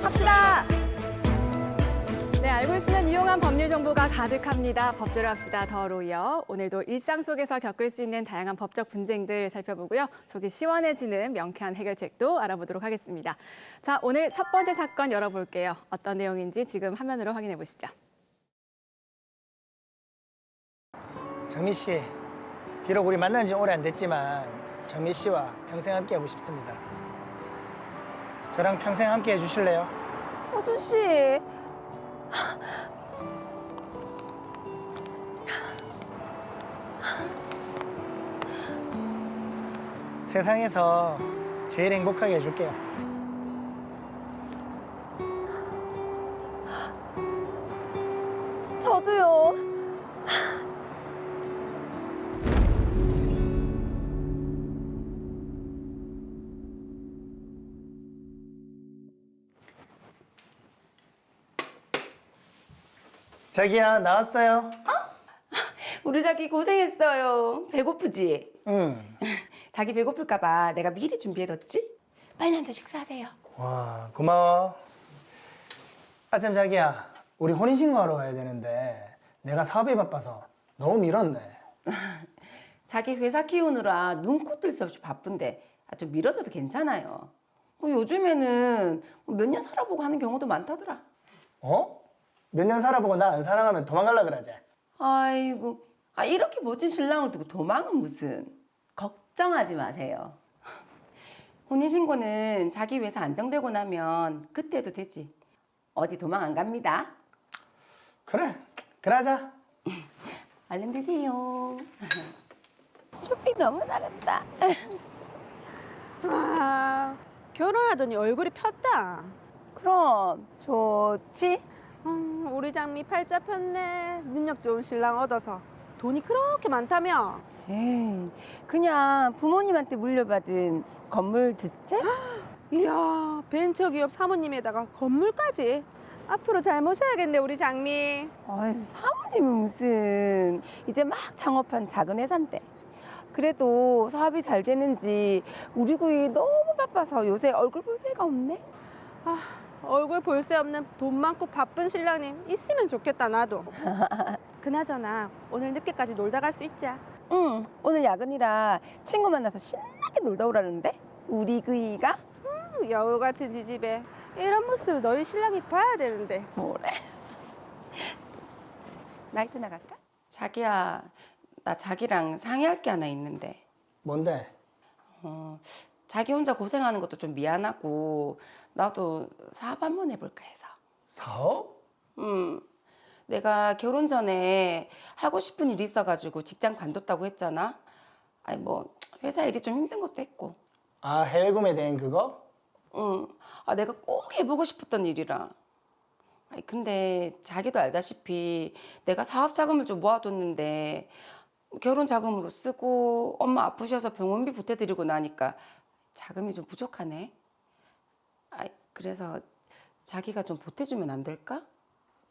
합시다. 네, 알고 있으면 유용한 법률 정보가 가득합니다. 법대로 합시다 더로 이어 오늘도 일상 속에서 겪을 수 있는 다양한 법적 분쟁들 살펴보고요. 속이 시원해지는 명쾌한 해결책도 알아보도록 하겠습니다. 자, 오늘 첫 번째 사건 열어볼게요. 어떤 내용인지 지금 화면으로 확인해 보시죠. 정미 씨, 비록 우리 만난 지 오래 안 됐지만 정미 씨와 평생 함께 하고 싶습니다. 저랑 평생 함께 해주실래요? 서준 씨. 세상에서 제일 행복하게 해줄게요. 저도요. 자기야, 나왔어요? 우리 자기 고생했어요. 배고프지? 응. 자기 배고플까봐 내가 미리 준비해뒀지? 빨리 앉아 식사하세요. 와, 고마워. 아참 자기야, 우리 혼인신고하러 가야 되는데 내가 사업이 바빠서 너무 미뤘네. 자기 회사 키우느라 눈코 뜰 새 없이 바쁜데 좀 미뤄줘도 괜찮아요. 요즘에는 몇 년 살아보고 하는 경우도 많다더라. 어? 몇 년 살아보고 나 안 사랑하면 도망갈라 그러지? 아이고, 이렇게 멋진 신랑을 두고 도망은 무슨. 걱정하지 마세요. 혼인신고는 자기 회사 안정되고 나면 그때 해도 되지. 어디 도망 안 갑니다. 그래, 그러자. 얼른 드세요. 쇼핑 너무 잘했다. 아, 결혼하더니 얼굴이 폈다. 그럼 좋지? 우리 장미 팔자 폈네. 능력 좋은 신랑 얻어서. 돈이 그렇게 많다며. 에이, 그냥 부모님한테 물려받은 건물 듣지? 이야, 벤처기업 사모님에다가 건물까지. 앞으로 잘 모셔야겠네, 우리 장미. 사모님은 무슨 이제 막 창업한 작은 회사인데. 그래도 사업이 잘 되는지 우리 구이 너무 바빠서 요새 얼굴 볼 새가 없네. 얼굴 볼 새 없는 돈 많고 바쁜 신랑님 있으면 좋겠다, 나도. 그나저나 오늘 늦게까지 놀다 갈 수 있자. 응, 오늘 야근이라 친구 만나서 신나게 놀다 오라는데 우리 구이가 여우 같은 지집애. 이런 모습을 너희 신랑이 봐야 되는데. 뭐래? 나이트 나갈까? 자기야, 나 자기랑 상의할 게 하나 있는데. 뭔데? 자기 혼자 고생하는 것도 좀 미안하고 나도 사업 한번 해볼까 해서. 사업? 내가 결혼 전에 하고 싶은 일이 있어가지고 직장 관뒀다고 했잖아. 회사 일이 좀 힘든 것도 했고. 아, 해외 구매 대행 그거? 내가 꼭 해보고 싶었던 일이라. 근데 자기도 알다시피 내가 사업 자금을 좀 모아뒀는데 결혼 자금으로 쓰고 엄마 아프셔서 병원비 보태드리고 나니까 자금이 좀 부족하네. 그래서 자기가 좀 보태주면 안 될까?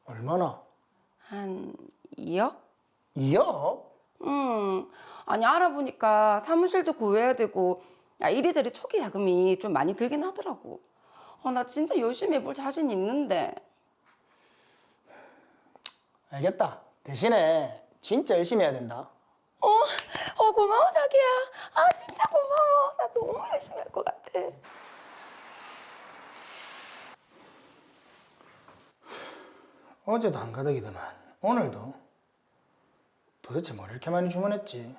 얼마나? 한 2억? 2억? 알아보니까 사무실도 구해야 되고 이리저리 초기 자금이 좀 많이 들긴 하더라고. 나 진짜 열심히 해볼 자신 있는데. 알겠다. 대신에 진짜 열심히 해야 된다. 고마워 자기야. 진짜 고마워. 나 너무 열심히 할 것 같아. 어제도 한가득이더만 오늘도. 도대체 뭘 이렇게 많이 주문했지?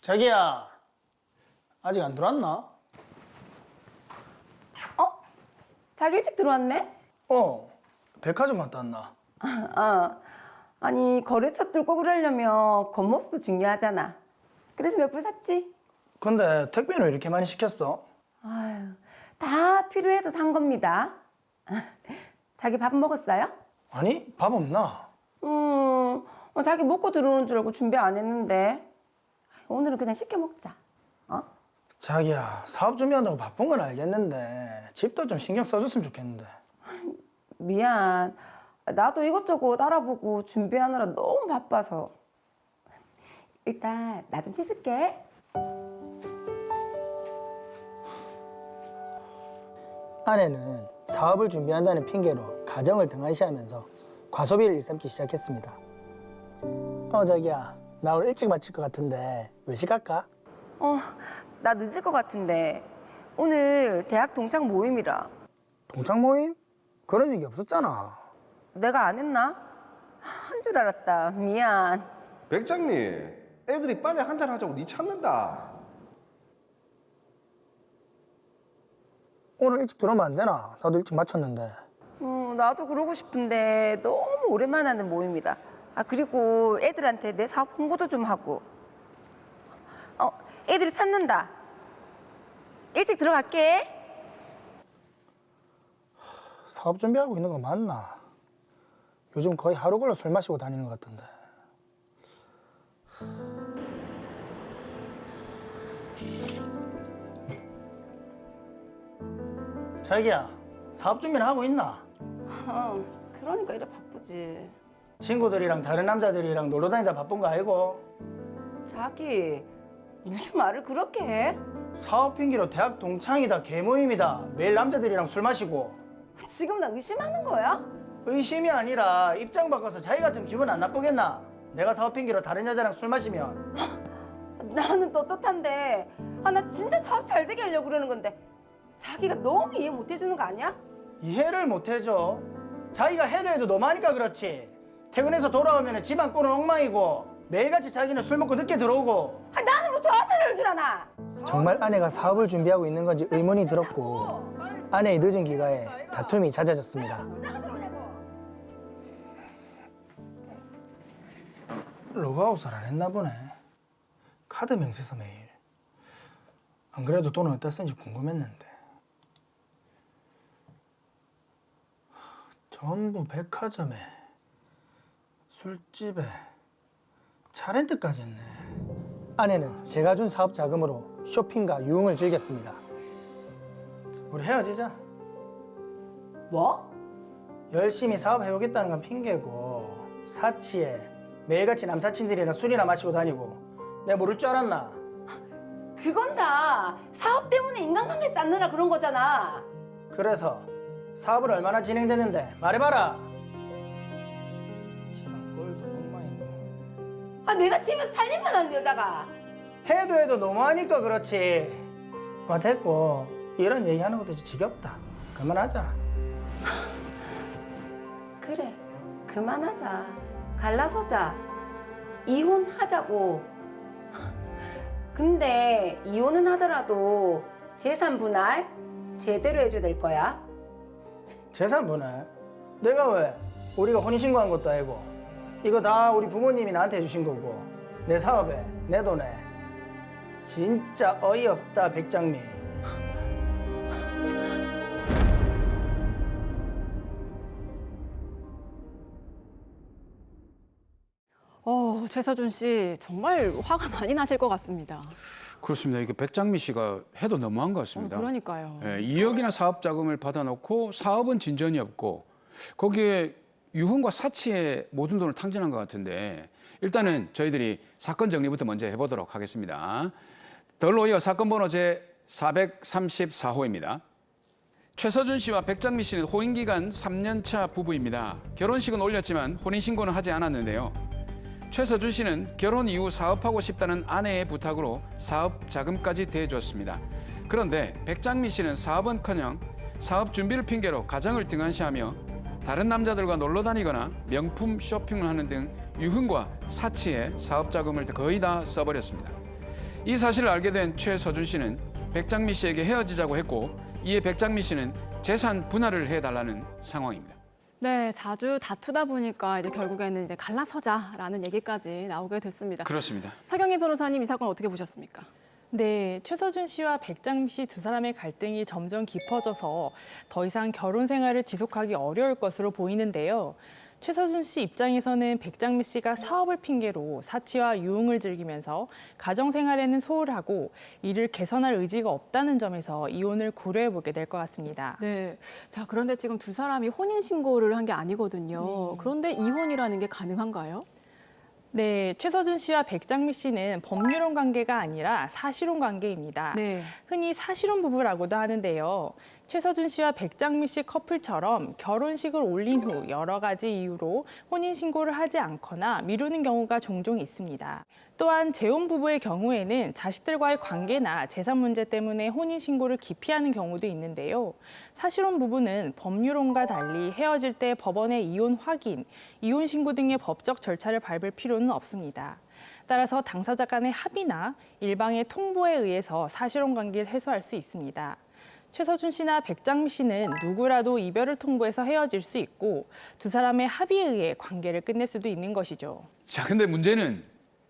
자기야, 아직 안 들어왔나? 자기 일찍 들어왔네? 백화점 갔다 왔나? 거래처 뚫고 그러려면 겉모습도 중요하잖아. 그래서 몇 불 샀지? 근데 택배는 이렇게 많이 시켰어? 다 필요해서 산 겁니다. 자기 밥 먹었어요? 아니, 밥 없나? 자기 먹고 들어오는 줄 알고 준비 안 했는데. 오늘은 그냥 시켜 먹자. 자기야, 사업 준비한다고 바쁜 건 알겠는데 집도 좀 신경 써줬으면 좋겠는데. 미안. 나도 이것저것 알아보고 준비하느라 너무 바빠서. 일단 나 좀 씻을게. 아내는 사업을 준비한다는 핑계로 가정을 등한시하면서 과소비를 일삼기 시작했습니다. 자기야, 나 오늘 일찍 마칠 것 같은데 외식 갈까? 나 늦을 것 같은데 오늘 대학 동창 모임이라. 동창 모임? 그런 얘기 없었잖아. 내가 안 했나? 한 줄 알았다. 미안. 백장미, 애들이 빨리 한잔 하자고 니 찾는다. 오늘 일찍 들어오면 안 되나? 나도 일찍 마쳤는데. 나도 그러고 싶은데 너무 오랜만에 하는 모임이라. 그리고 애들한테 내 사업 홍보도 좀 하고. 애들이 찾는다. 일찍 들어갈게. 사업 준비하고 있는 거 맞나? 요즘 거의 하루 걸러 술 마시고 다니는 것 같던데. 자기야, 사업 준비는 하고 있나? 그러니까 이래 바쁘지. 친구들이랑 다른 남자들이랑 놀러 다니다 바쁜 거 알고? 자기 무슨 말을 그렇게 해? 사업 핑계로 대학 동창이다, 개모임이다, 매일 남자들이랑 술 마시고. 지금 나 의심하는 거야? 의심이 아니라 입장 바꿔서 자기 같으면 기분 안 나쁘겠나? 내가 사업 핑계로 다른 여자랑 술 마시면. 나는 떳떳한데 나 진짜 사업 잘 되게 하려고 그러는 건데 자기가 너무 이해 못 해주는 거 아니야? 이해를 못 해줘. 자기가 해도 너무하니까 그렇지. 퇴근해서 돌아오면 집안 꼴은 엉망이고 매일같이 자기는 술 먹고 늦게 들어오고. 나는 뭐 좋아서 이럴 줄 아나? 정말 아내가 사업을 준비하고 있는 건지 의문이 들었고 아내의 늦은 귀가에 다툼이 잦아졌습니다. 로그아웃을 안 했나 보네. 카드 명세서 메일. 안 그래도 돈은 어디다 쓴지 궁금했는데. 전부 백화점에, 술집에, 차렌트까지 했네. 아내는 제가 준 사업 자금으로 쇼핑과 유흥을 즐겼습니다. 우리 헤어지자. 뭐? 열심히 사업해오겠다는 건 핑계고 사치에 매일같이 남사친들이랑 술이나 마시고 다니고 내가 모를 줄 알았나? 그건 다 사업 때문에 인간관계 쌓느라 그런 거잖아. 그래서 사업을 얼마나 진행됐는데 말해봐라. 집안 꼴도 엉망이고. 내가 집에서 살림만 하는 여자가. 해도 너무하니까 그렇지. 됐고 이런 얘기하는 것도 지겹다. 그만하자. 그래, 그만하자. 갈라서자. 이혼하자고. 근데 이혼은 하더라도 재산 분할 제대로 해줘야 될 거야. 재산 분할? 내가 왜? 우리가 혼인신고한 것도 아니고 이거 다 우리 부모님이 나한테 해주신 거고 내 사업에 내 돈에. 진짜 어이없다 백장미. 최서준 씨 정말 화가 많이 나실 것 같습니다. 그렇습니다. 이게 백장미 씨가 해도 너무한 것 같습니다. 그러니까요. 2억이나 사업 자금을 받아놓고 사업은 진전이 없고 거기에 유흥과 사치에 모든 돈을 탕진한 것 같은데 일단은 저희들이 사건 정리부터 먼저 해보도록 하겠습니다. 덜로이어 사건 번호 제 434호입니다. 최서준 씨와 백장미 씨는 호인기간 3년차 부부입니다. 결혼식은 올렸지만 혼인신고는 하지 않았는데요. 최서준 씨는 결혼 이후 사업하고 싶다는 아내의 부탁으로 사업 자금까지 대줬습니다. 그런데 백장미 씨는 사업은커녕 사업 준비를 핑계로 가정을 등한시하며 다른 남자들과 놀러 다니거나 명품 쇼핑을 하는 등 유흥과 사치에 사업 자금을 거의 다 써버렸습니다. 이 사실을 알게 된 최서준 씨는 백장미 씨에게 헤어지자고 했고 이에 백장미 씨는 재산 분할을 해달라는 상황입니다. 네, 자주 다투다 보니까 이제 결국에는 이제 갈라서자라는 얘기까지 나오게 됐습니다. 그렇습니다. 서경희 변호사님 이 사건 어떻게 보셨습니까? 네, 최서준 씨와 백장미 씨 두 사람의 갈등이 점점 깊어져서 더 이상 결혼 생활을 지속하기 어려울 것으로 보이는데요. 최서준 씨 입장에서는 백장미 씨가 사업을 핑계로 사치와 유흥을 즐기면서 가정 생활에는 소홀하고 이를 개선할 의지가 없다는 점에서 이혼을 고려해 보게 될 것 같습니다. 네. 자, 그런데 지금 두 사람이 혼인 신고를 한 게 아니거든요. 그런데 이혼이라는 게 가능한가요? 네, 최서준 씨와 백장미 씨는 법률혼 관계가 아니라 사실혼 관계입니다. 네. 흔히 사실혼 부부라고도 하는데요. 최서준 씨와 백장미 씨 커플처럼 결혼식을 올린 후 여러 가지 이유로 혼인신고를 하지 않거나 미루는 경우가 종종 있습니다. 또한 재혼 부부의 경우에는 자식들과의 관계나 재산 문제 때문에 혼인신고를 기피하는 경우도 있는데요. 사실혼 부부는 법률혼과 달리 헤어질 때 법원의 이혼 확인, 이혼 신고 등의 법적 절차를 밟을 필요는 없습니다. 따라서 당사자 간의 합의나 일방의 통보에 의해서 사실혼 관계를 해소할 수 있습니다. 최서준 씨나 백장미 씨는 누구라도 이별을 통보해서 헤어질 수 있고 두 사람의 합의에 의해 관계를 끝낼 수도 있는 것이죠. 자, 근데 문제는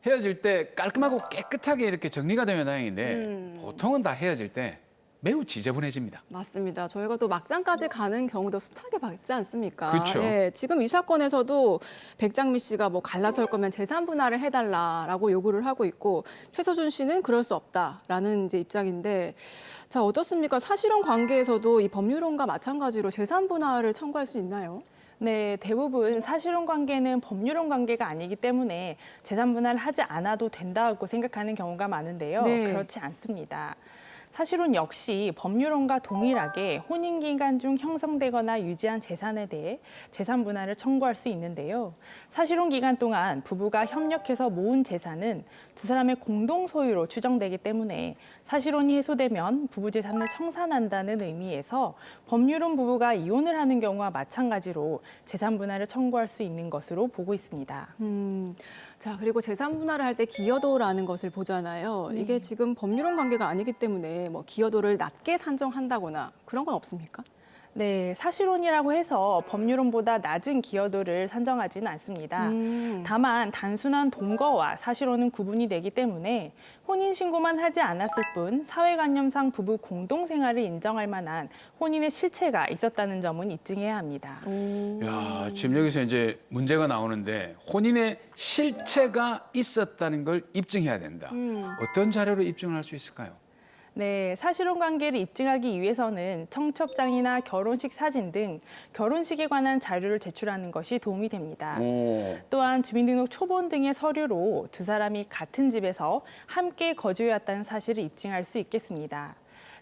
헤어질 때 깔끔하고 깨끗하게 이렇게 정리가 되면 다행인데 보통은 다 헤어질 때 매우 지저분해집니다. 맞습니다. 저희가 또 막장까지 가는 경우도 숱하게 봤지 않습니까? 그렇죠. 예, 지금 이 사건에서도 백장미 씨가 뭐 갈라설 거면 재산 분할을 해달라라고 요구를 하고 있고 최서준 씨는 그럴 수 없다라는 이제 입장인데 자, 어떻습니까? 사실혼 관계에서도 이 법률혼과 마찬가지로 재산 분할을 청구할 수 있나요? 네, 대부분 사실혼 관계는 법률혼 관계가 아니기 때문에 재산 분할을 하지 않아도 된다고 생각하는 경우가 많은데요. 네. 그렇지 않습니다. 사실혼 역시 법률혼과 동일하게 혼인 기간 중 형성되거나 유지한 재산에 대해 재산 분할을 청구할 수 있는데요. 사실혼 기간 동안 부부가 협력해서 모은 재산은 두 사람의 공동 소유로 추정되기 때문에 사실혼이 해소되면 부부 재산을 청산한다는 의미에서 법률혼 부부가 이혼을 하는 경우와 마찬가지로 재산 분할을 청구할 수 있는 것으로 보고 있습니다. 자, 그리고 재산 분할을 할 때 기여도라는 것을 보잖아요. 이게 지금 법률혼 관계가 아니기 때문에 뭐 기여도를 낮게 산정한다거나 그런 건 없습니까? 네, 사실혼이라고 해서 법률혼보다 낮은 기여도를 산정하지는 않습니다. 다만 단순한 동거와 사실혼은 구분이 되기 때문에 혼인신고만 하지 않았을 뿐 사회관념상 부부 공동생활을 인정할 만한 혼인의 실체가 있었다는 점은 입증해야 합니다. 야, 지금 여기서 이제 문제가 나오는데 혼인의 실체가 있었다는 걸 입증해야 된다. 어떤 자료로 입증을 할 수 있을까요? 네, 사실혼 관계를 입증하기 위해서는 청첩장이나 결혼식 사진 등 결혼식에 관한 자료를 제출하는 것이 도움이 됩니다. 또한 주민등록 초본 등의 서류로 두 사람이 같은 집에서 함께 거주해왔다는 사실을 입증할 수 있겠습니다.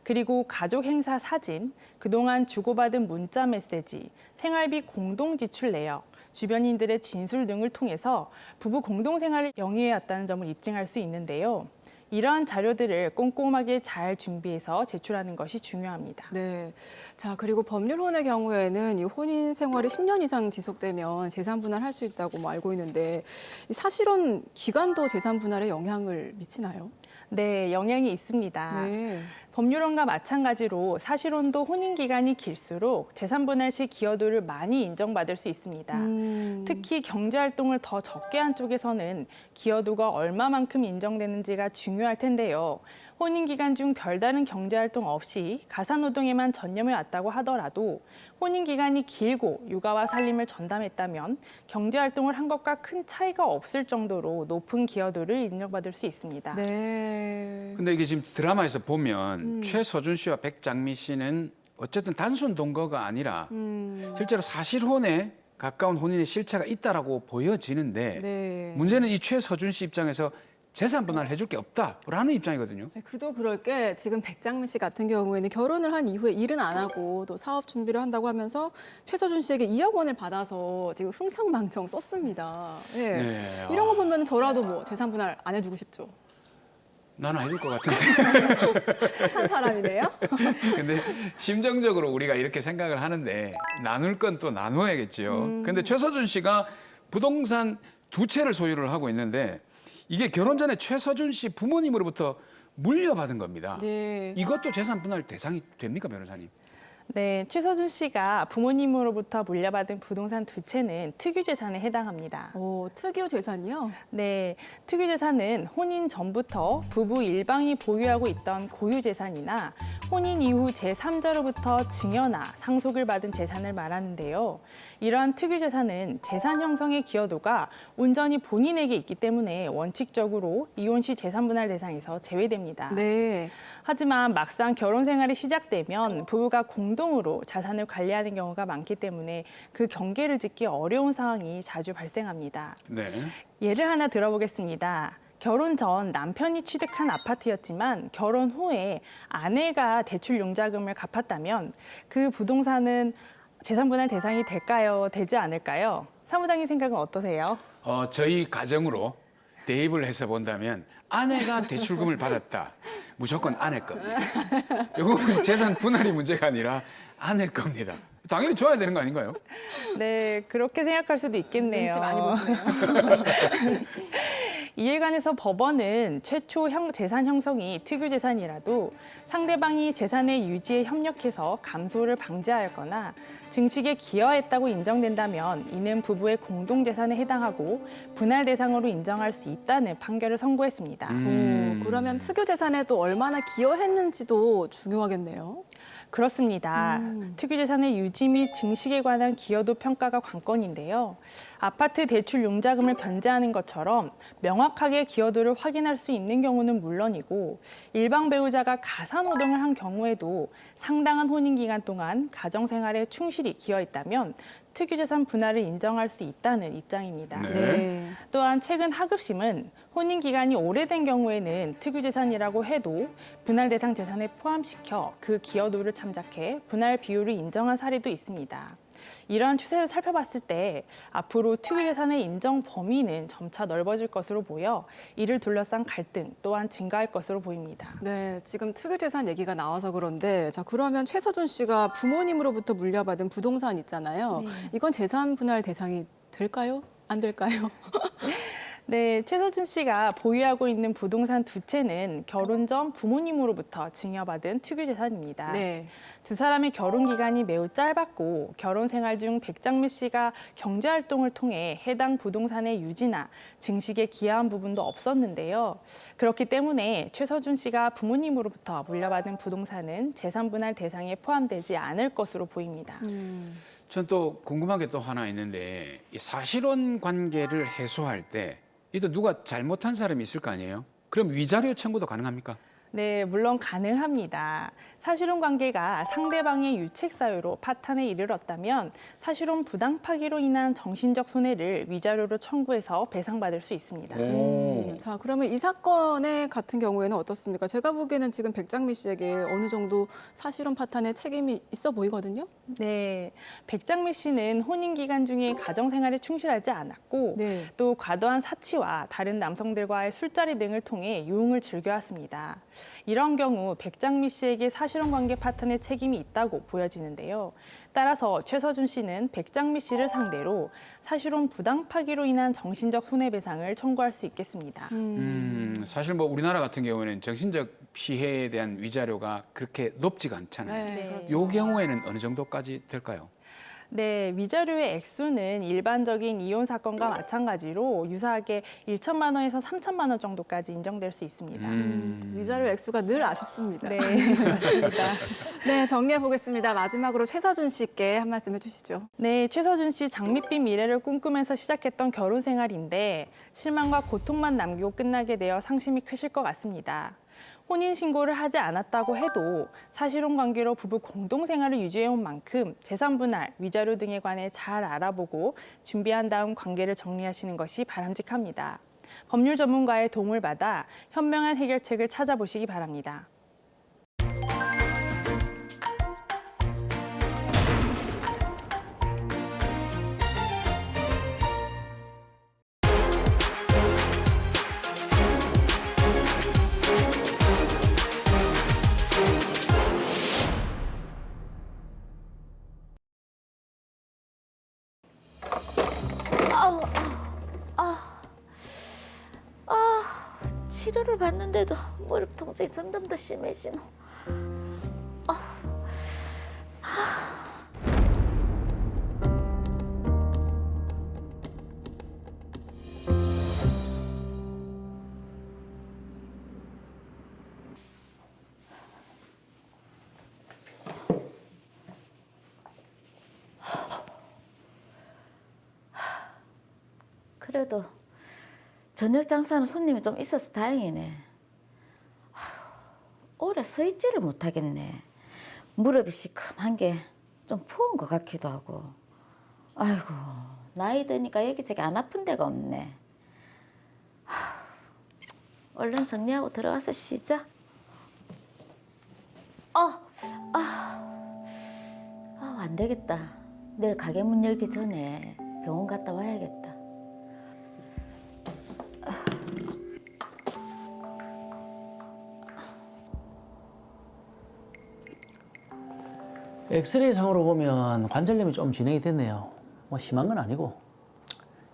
그리고 가족 행사 사진, 그동안 주고받은 문자 메시지, 생활비 공동 지출 내역, 주변인들의 진술 등을 통해서 부부 공동생활을 영위해왔다는 점을 입증할 수 있는데요. 이러한 자료들을 꼼꼼하게 잘 준비해서 제출하는 것이 중요합니다. 네. 자, 그리고 법률혼의 경우에는 이 혼인 생활이 10년 이상 지속되면 재산 분할할 수 있다고 뭐 알고 있는데 이 사실혼 기간도 재산 분할에 영향을 미치나요? 네, 영향이 있습니다. 네. 법률혼과 마찬가지로 사실혼도 혼인 기간이 길수록 재산 분할 시 기여도를 많이 인정받을 수 있습니다. 특히 경제활동을 더 적게 한 쪽에서는 기여도가 얼마만큼 인정되는지가 중요할 텐데요. 혼인 기간 중 별다른 경제활동 없이 가사노동에만 전념해 왔다고 하더라도 혼인 기간이 길고 육아와 살림을 전담했다면 경제활동을 한 것과 큰 차이가 없을 정도로 높은 기여도를 인정받을 수 있습니다. 네. 근데 이게 지금 드라마에서 보면 최서준 씨와 백장미 씨는 어쨌든 단순 동거가 아니라 실제로 사실혼에 가까운 혼인의 실체가 있다라고 보여지는데 네. 문제는 이 최서준 씨 입장에서 재산 분할을 해줄 게 없다라는 입장이거든요. 네, 그도 그럴 게 지금 백장미 씨 같은 경우에는 결혼을 한 이후에 일은 안 하고 또 사업 준비를 한다고 하면서 최서준 씨에게 2억 원을 받아서 지금 흥청망청 썼습니다. 예. 네. 이런 거 보면 저라도 뭐 재산 분할 안 해주고 싶죠. 나는 해줄 것 같은데. 착한 사람이네요. 근데 심정적으로 우리가 이렇게 생각을 하는데 나눌 건 또 나눠야겠죠. 근데 최서준 씨가 부동산 2채를 소유를 하고 있는데 이게 결혼 전에 최서준 씨 부모님으로부터 물려받은 겁니다. 네. 이것도 재산 분할 대상이 됩니까, 변호사님? 네, 최서준 씨가 부모님으로부터 물려받은 부동산 2채는 특유재산에 해당합니다. 오, 특유 재산이요? 네, 특유재산은 혼인 전부터 부부 일방이 보유하고 있던 고유재산이나 혼인 이후 제3자로부터 증여나 상속을 받은 재산을 말하는데요. 이러한 특유재산은 재산 형성의 기여도가 온전히 본인에게 있기 때문에 원칙적으로 이혼 시 재산분할 대상에서 제외됩니다. 네. 하지만 막상 결혼 생활이 시작되면 부부가 공동으로 자산을 관리하는 경우가 많기 때문에 그 경계를 짓기 어려운 상황이 자주 발생합니다. 네. 예를 하나 들어보겠습니다. 결혼 전 남편이 취득한 아파트였지만 결혼 후에 아내가 대출 용자금을 갚았다면 그 부동산은 재산분할 대상이 될까요? 되지 않을까요? 사무장님 생각은 어떠세요? 저희 가정으로 대입을 해서 본다면 아내가 대출금을 받았다. 무조건 아내 겁니다. 이건 재산 분할이 문제가 아니라 아내 겁니다. 당연히 줘야 되는 거 아닌가요? 네, 그렇게 생각할 수도 있겠네요. 눈치 많이 보시네요. 이에 관해서 법원은 최초 재산 형성이 특유재산이라도 상대방이 재산의 유지에 협력해서 감소를 방지하였거나 증식에 기여했다고 인정된다면 이는 부부의 공동재산에 해당하고 분할 대상으로 인정할 수 있다는 판결을 선고했습니다. 오, 그러면 특유 재산에 또 얼마나 기여했는지도 중요하겠네요. 그렇습니다. 특유재산의 유지 및 증식에 관한 기여도 평가가 관건인데요. 아파트 대출 용자금을 변제하는 것처럼 명확하게 기여도를 확인할 수 있는 경우는 물론이고 일방 배우자가 가사노동을 한 경우에도 상당한 혼인 기간 동안 가정생활에 충실히 기여했다면 특유재산 분할을 인정할 수 있다는 입장입니다. 네. 네. 또한 최근 하급심은 혼인 기간이 오래된 경우에는 특유재산이라고 해도 분할 대상 재산에 포함시켜 그 기여도를 참작해 분할 비율을 인정한 사례도 있습니다. 이러한 추세를 살펴봤을 때 앞으로 특유재산의 인정 범위는 점차 넓어질 것으로 보여 이를 둘러싼 갈등 또한 증가할 것으로 보입니다. 네, 지금 특유 재산 얘기가 나와서 그런데 자, 그러면 최서준 씨가 부모님으로부터 물려받은 부동산 있잖아요. 이건 재산 분할 대상이 될까요? 안 될까요? 네, 최서준 씨가 보유하고 있는 부동산 2채는 결혼 전 부모님으로부터 증여받은 특유재산입니다. 네. 두 사람의 결혼 기간이 매우 짧았고 결혼 생활 중 백장미 씨가 경제활동을 통해 해당 부동산의 유지나 증식에 기여한 부분도 없었는데요. 그렇기 때문에 최서준 씨가 부모님으로부터 물려받은 부동산은 재산분할 대상에 포함되지 않을 것으로 보입니다. 전 또 궁금한 게 또 하나 있는데 이 사실혼 관계를 해소할 때 이또 누가 잘못한 사람이 있을 거 아니에요? 그럼 위자료 청구도 가능합니까? 네, 물론 가능합니다. 사실혼 관계가 상대방의 유책 사유로 파탄에 이르렀다면 사실혼 부당 파기로 인한 정신적 손해를 위자료로 청구해서 배상받을 수 있습니다. 자, 그러면 이 사건의 같은 경우에는 어떻습니까? 제가 보기에는 지금 백장미 씨에게 어느 정도 사실혼 파탄의 책임이 있어 보이거든요. 네, 백장미 씨는 혼인 기간 중에 가정 생활에 충실하지 않았고 네. 또 과도한 사치와 다른 남성들과의 술자리 등을 통해 유흥을 즐겨왔습니다. 이런 경우 백장미 씨에게 사실혼 관계 파탄의 책임이 있다고 보여지는데요. 따라서 최서준 씨는 백장미 씨를 상대로 사실혼 부당 파기로 인한 정신적 손해배상을 청구할 수 있겠습니다. 사실 뭐 우리나라 같은 경우에는 정신적 피해에 대한 위자료가 그렇게 높지가 않잖아요. 네, 네. 그렇죠. 요 경우에는 어느 정도까지 될까요? 네, 위자료의 액수는 일반적인 이혼 사건과 마찬가지로 유사하게 1천만 원에서 3천만 원 정도까지 인정될 수 있습니다. 위자료 액수가 늘 아쉽습니다. 네, 맞습니다. 네, 정리해 보겠습니다. 마지막으로 최서준 씨께 한 말씀 해주시죠. 네, 최서준 씨 장밋빛 미래를 꿈꾸면서 시작했던 결혼 생활인데 실망과 고통만 남기고 끝나게 되어 상심이 크실 것 같습니다. 혼인신고를 하지 않았다고 해도 사실혼 관계로 부부 공동생활을 유지해온 만큼 재산분할, 위자료 등에 관해 잘 알아보고 준비한 다음 관계를 정리하시는 것이 바람직합니다. 법률 전문가의 도움을 받아 현명한 해결책을 찾아보시기 바랍니다. 치료를 받는데도 무릎 통증이 점점 더 심해지노. 그래도 저녁 장사는 손님이 좀 있어서 다행이네. 오래 서 있지를 못하겠네. 무릎이 시큰한 게 좀 부은 것 같기도 하고. 아이고, 나이 드니까 여기저기 안 아픈 데가 없네. 얼른 정리하고 들어가서 쉬자. 안 되겠다. 내일 가게 문 열기 전에 병원 갔다 와야겠다. 엑스레이 상으로 보면 관절염이 좀 진행이 됐네요. 뭐 심한 건 아니고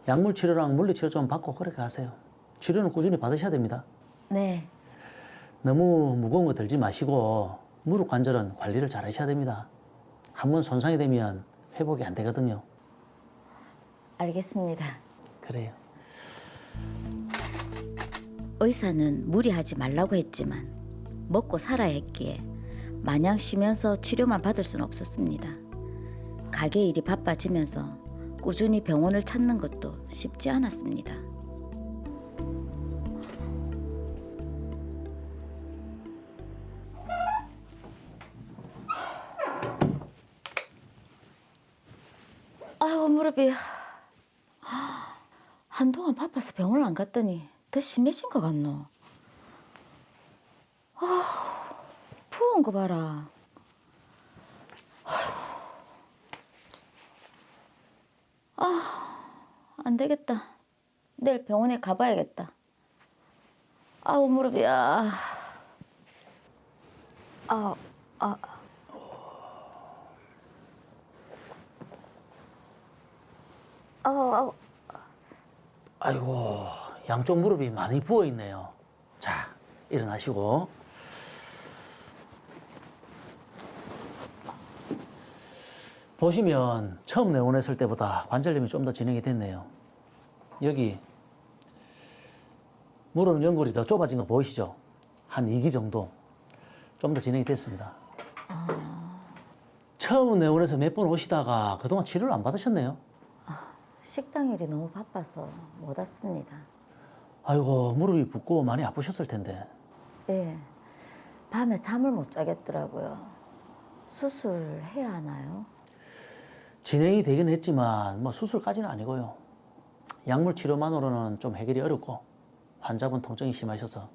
약물 치료랑 물리 치료 좀 받고 그렇게 하세요. 치료는 꾸준히 받으셔야 됩니다. 네, 너무 무거운 거 들지 마시고 무릎 관절은 관리를 잘 하셔야 됩니다. 한번 손상이 되면 회복이 안 되거든요. 알겠습니다. 그래요. 의사는 무리하지 말라고 했지만 먹고 살아야 했기에 마냥 쉬면서 치료만 받을 수는 없었습니다. 가게 일이 바빠지면서 꾸준히 병원을 찾는 것도 쉽지 않았습니다. 아이고 무릎이. 한동안 바빠서 병원을 안 갔더니 더 심해진 것 같노. 부은 거 봐라. 안 되겠다. 내일 병원에 가봐야겠다. 아우 무릎이야. 아이고, 양쪽 무릎이 많이 부어 있네요. 자, 일어나시고. 보시면 처음 내원했을 때보다 관절염이 좀 더 진행이 됐네요. 여기 무릎 연골이 더 좁아진 거 보이시죠? 한 2기 정도 좀 더 진행이 됐습니다. 처음 내원해서 몇 번 오시다가 그동안 치료를 안 받으셨네요. 식당 일이 너무 바빠서 못 왔습니다. 아이고, 무릎이 붓고 많이 아프셨을 텐데. 예, 밤에 잠을 못 자겠더라고요. 수술해야 하나요? 진행이 되긴 했지만 뭐 수술까지는 아니고요. 약물 치료만으로는 좀 해결이 어렵고 환자분 통증이 심하셔서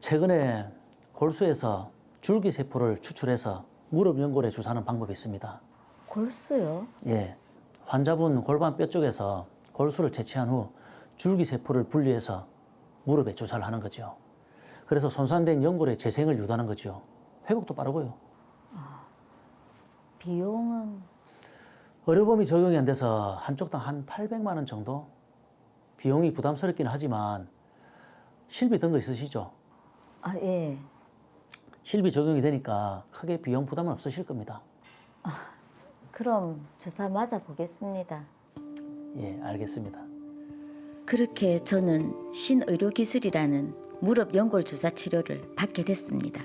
최근에 골수에서 줄기세포를 추출해서 무릎 연골에 주사하는 방법이 있습니다. 골수요? 예, 환자분 골반 뼈 쪽에서 골수를 채취한 후 줄기세포를 분리해서 무릎에 주사를 하는 거죠. 그래서 손상된 연골의 재생을 유도하는 거죠. 회복도 빠르고요. 비용은? 의료보험이 적용이 안 돼서 한쪽당 한 800만 원 정도? 비용이 부담스럽긴 하지만 실비 든 거 있으시죠? 예. 실비 적용이 되니까 크게 비용 부담은 없으실 겁니다. 그럼 주사 맞아 보겠습니다. 예, 알겠습니다. 그렇게 저는 신의료기술이라는 무릎 연골 주사 치료를 받게 됐습니다.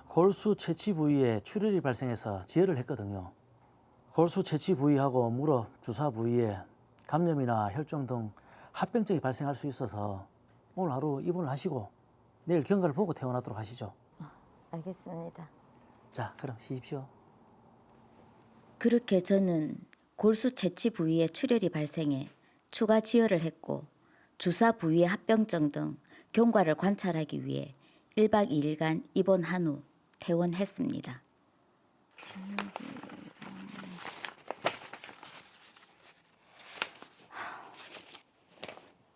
골수 채취 부위에 출혈이 발생해서 지혈을 했거든요. 골수 채취 부위하고 무릎 주사 부위에 감염이나 혈종 등 합병증이 발생할 수 있어서 오늘 하루 입원을 하시고 내일 경과를 보고 퇴원하도록 하시죠. 알겠습니다. 자, 그럼 쉬십시오. 그렇게 저는 골수 채취 부위에 출혈이 발생해 추가 지혈을 했고 주사 부위의 합병증 등 경과를 관찰하기 위해 1박 2일간 입원한 후 퇴원했습니다.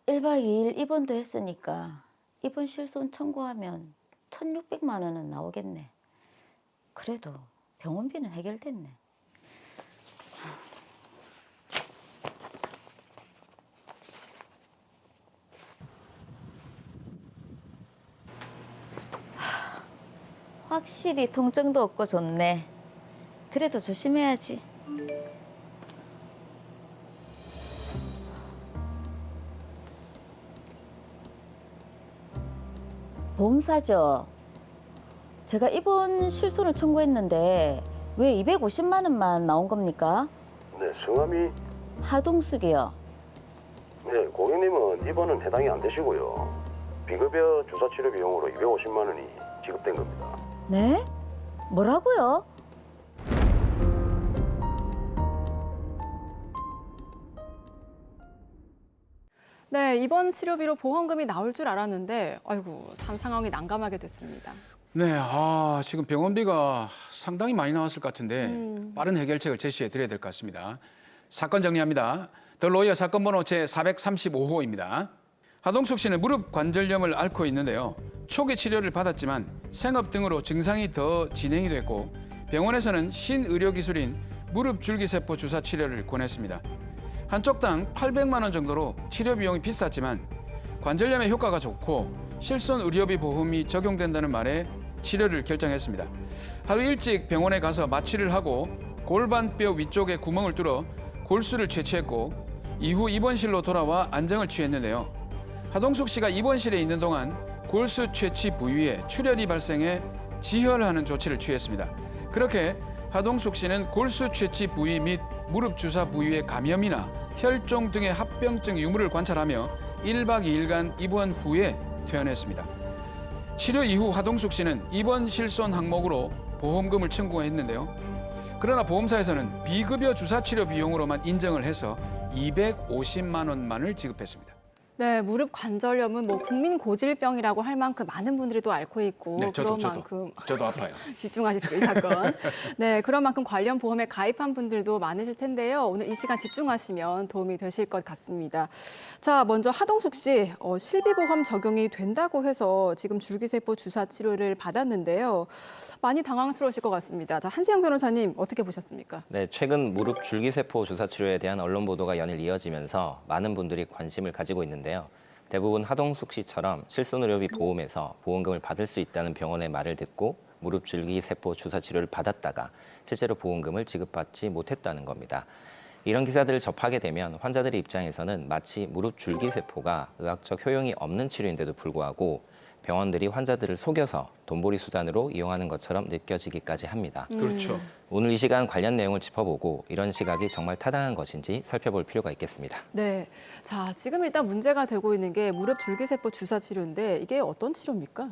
1박 2일 입원도 했으니까 입원 실손 청구하면 1,600만 원은 나오겠네. 그래도 병원비는 해결됐네. 확실히 통증도 없고 좋네. 그래도 조심해야지. 보험사죠. 제가 입원 실손을 청구했는데 왜 250만 원만 나온 겁니까? 네, 성함이 하동숙이요. 네, 고객님은 입원은 해당이 안 되시고요. 비급여 주사 치료 비용으로 250만 원이 지급된 겁니다. 네? 뭐라고요? 네, 이번 치료비로 보험금이 나올 줄 알았는데 아이고, 참 상황이 난감하게 됐습니다. 네, 지금 병원비가 상당히 많이 나왔을 것 같은데 빠른 해결책을 제시해 드려야 될 것 같습니다. 사건 정리합니다. 더 로이어 사건 번호 제435호입니다. 하동숙 씨는 무릎 관절염을 앓고 있는데요. 초기 치료를 받았지만 생업 등으로 증상이 더 진행이 됐고 병원에서는 신의료 기술인 무릎 줄기세포 주사 치료를 권했습니다. 한쪽당 800만 원 정도로 치료 비용이 비쌌지만 관절염에 효과가 좋고 실손 의료비 보험이 적용된다는 말에 치료를 결정했습니다. 하루 일찍 병원에 가서 마취를 하고 골반뼈 위쪽에 구멍을 뚫어 골수를 채취했고 이후 입원실로 돌아와 안정을 취했는데요. 하동숙 씨가 입원실에 있는 동안 골수 채취 부위에 출혈이 발생해 지혈하는 조치를 취했습니다. 그렇게 하동숙 씨는 골수 채취 부위 및 무릎 주사 부위의 감염이나 혈종 등의 합병증 유무를 관찰하며 1박 2일간 입원 후에 퇴원했습니다. 치료 이후 하동숙 씨는 입원 실손 항목으로 보험금을 청구했는데요. 그러나 보험사에서는 비급여 주사 치료 비용으로만 인정을 해서 250만 원만을 지급했습니다. 네, 무릎 관절염은 뭐 국민 고질병이라고 할 만큼 많은 분들이 또 앓고 있고 네, 그런 만큼 저도 아파요. 집중하십시오, 이 사건. 네, 그런 만큼 관련 보험에 가입한 분들도 많으실 텐데요. 오늘 이 시간 집중하시면 도움이 되실 것 같습니다. 자, 먼저 하동숙 씨, 실비보험 적용이 된다고 해서 지금 줄기세포 주사 치료를 받았는데요. 많이 당황스러우실 것 같습니다. 자, 한세영 변호사님 어떻게 보셨습니까? 네, 최근 무릎 줄기세포 주사 치료에 대한 언론 보도가 연일 이어지면서 많은 분들이 관심을 가지고 있는데요. 대부분 하동숙 씨처럼 실손의료비 보험에서 보험금을 받을 수 있다는 병원의 말을 듣고 무릎 줄기세포 주사 치료를 받았다가 실제로 보험금을 지급받지 못했다는 겁니다. 이런 기사들을 접하게 되면 환자들의 입장에서는 마치 무릎 줄기세포가 의학적 효용이 없는 치료인데도 불구하고 병원들이 환자들을 속여서 돈벌이 수단으로 이용하는 것처럼 느껴지기까지 합니다. 그렇죠. 오늘 이 시간 관련 내용을 짚어보고 이런 시각이 정말 타당한 것인지 살펴볼 필요가 있겠습니다. 네, 자, 지금 일단 문제가 되고 있는 게 무릎 줄기세포 주사 치료인데 이게 어떤 치료입니까?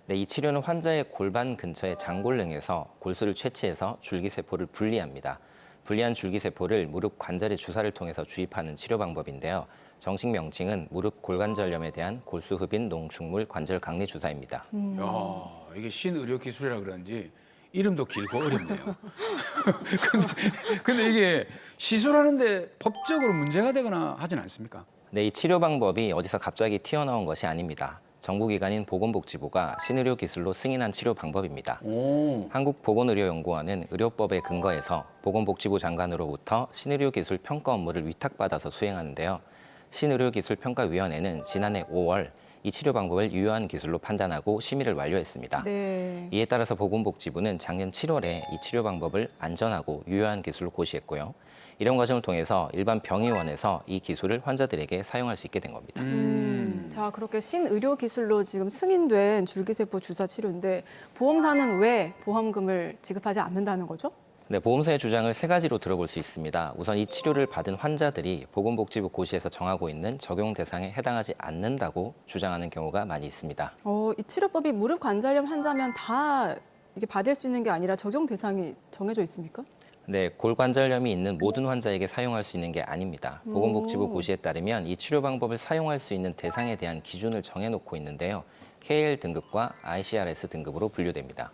네, 이 치료는 환자의 골반 근처의 장골릉에서 골수를 채취해서 줄기세포를 분리합니다. 분리한 줄기세포를 무릎 관절의 주사를 통해서 주입하는 치료 방법인데요. 정식 명칭은 무릎 골관절염에 대한 골수흡인 농축물 관절 강리 주사입니다. 야, 이게 신의료 기술이라 그런지 이름도 길고 어렵네요. 근데 이게 시술하는데 법적으로 문제가 되거나 하진 않습니까? 네, 이 치료 방법이 어디서 갑자기 튀어나온 것이 아닙니다. 정부기관인 보건복지부가 신의료 기술로 승인한 치료 방법입니다. 한국보건의료연구원은 의료법에 근거해서 보건복지부 장관으로부터 신의료 기술 평가 업무를 위탁받아서 수행하는데요. 신의료기술평가위원회는 지난해 5월 이 치료 방법을 유효한 기술로 판단하고 심의를 완료했습니다. 네. 이에 따라서 보건복지부는 작년 7월에 이 치료 방법을 안전하고 유효한 기술로 고시했고요. 이런 과정을 통해서 일반 병의원에서 이 기술을 환자들에게 사용할 수 있게 된 겁니다. 자, 그렇게 신의료 기술로 지금 승인된 줄기세포 주사 치료인데 보험사는 왜 보험금을 지급하지 않는다는 거죠? 네, 보험사의 주장을 세 가지로 들어볼 수 있습니다. 우선 이 치료를 받은 환자들이 보건복지부 고시에서 정하고 있는 적용 대상에 해당하지 않는다고 주장하는 경우가 많이 있습니다. 이 치료법이 무릎 관절염 환자면 다 이게 받을 수 있는 게 아니라 적용 대상이 정해져 있습니까? 네, 골관절염이 있는 모든 환자에게 사용할 수 있는 게 아닙니다. 보건복지부 고시에 따르면 이 치료 방법을 사용할 수 있는 대상에 대한 기준을 정해놓고 있는데요. KL 등급과 ICRS 등급으로 분류됩니다.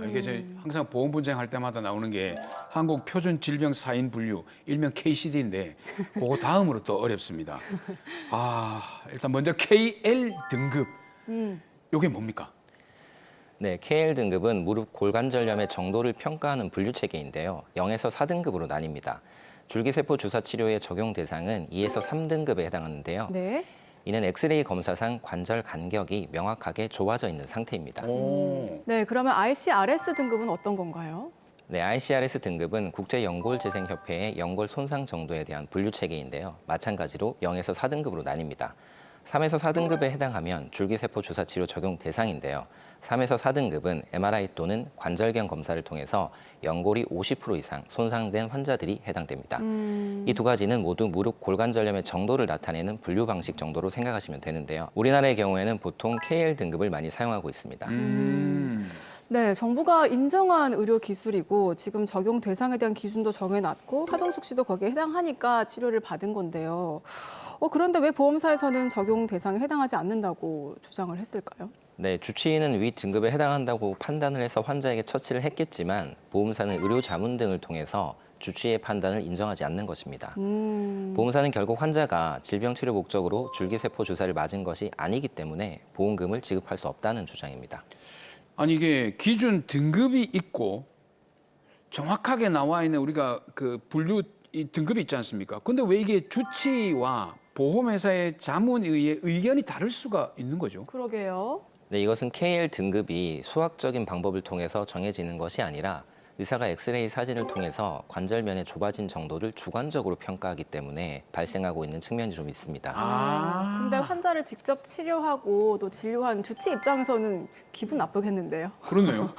이게 이제 항상 보험 분쟁할 때마다 나오는 게 한국 표준 질병 사인 분류, 일명 KCD인데 그거 다음으로 또 어렵습니다. 일단 먼저 KL 등급. 이게 뭡니까? 네, KL 등급은 무릎 골관절염의 정도를 평가하는 분류 체계인데요. 0에서 4등급으로 나뉩니다. 줄기세포 주사 치료의 적용 대상은 2에서 3등급에 해당하는데요. 네. 이는 엑스레이 검사상 관절 간격이 명확하게 좁아져 있는 상태입니다. 네, 그러면 ICRS 등급은 어떤 건가요? 네, ICRS 등급은 국제연골재생협회의 연골 손상 정도에 대한 분류 체계인데요. 마찬가지로 0에서 4등급으로 나뉩니다. 3에서 4등급에 해당하면 줄기세포 주사 치료 적용 대상인데요. 3에서 4등급은 MRI 또는 관절경 검사를 통해서 연골이 50% 이상 손상된 환자들이 해당됩니다. 이 두 가지는 모두 무릎 골관절염의 정도를 나타내는 분류 방식 정도로 생각하시면 되는데요. 우리나라의 경우에는 보통 KL 등급을 많이 사용하고 있습니다. 네, 정부가 인정한 의료 기술이고 지금 적용 대상에 대한 기준도 정해놨고 하동숙 씨도 거기에 해당하니까 치료를 받은 건데요. 그런데 왜 보험사에서는 적용 대상에 해당하지 않는다고 주장을 했을까요? 네, 주치의는 위 등급에 해당한다고 판단을 해서 환자에게 처치를 했겠지만 보험사는 의료 자문 등을 통해서 주치의의 판단을 인정하지 않는 것입니다. 보험사는 결국 환자가 질병 치료 목적으로 줄기세포 주사를 맞은 것이 아니기 때문에 보험금을 지급할 수 없다는 주장입니다. 아니 이게 기준 등급이 있고 정확하게 나와 있는 우리가 그 분류 이 등급이 있지 않습니까? 근데 왜 이게 주치의와 보험회사의 자문에 의해 의견이 다를 수가 있는 거죠? 그러게요. 네, 이것은 KL 등급이 수학적인 방법을 통해서 정해지는 것이 아니라 의사가 엑스레이 사진을 통해서 관절면의 좁아진 정도를 주관적으로 평가하기 때문에 발생하고 있는 측면이 좀 있습니다. 근데 환자를 직접 치료하고 또 진료한 주치 입장에서는 기분 나쁘겠는데요. 그렇네요.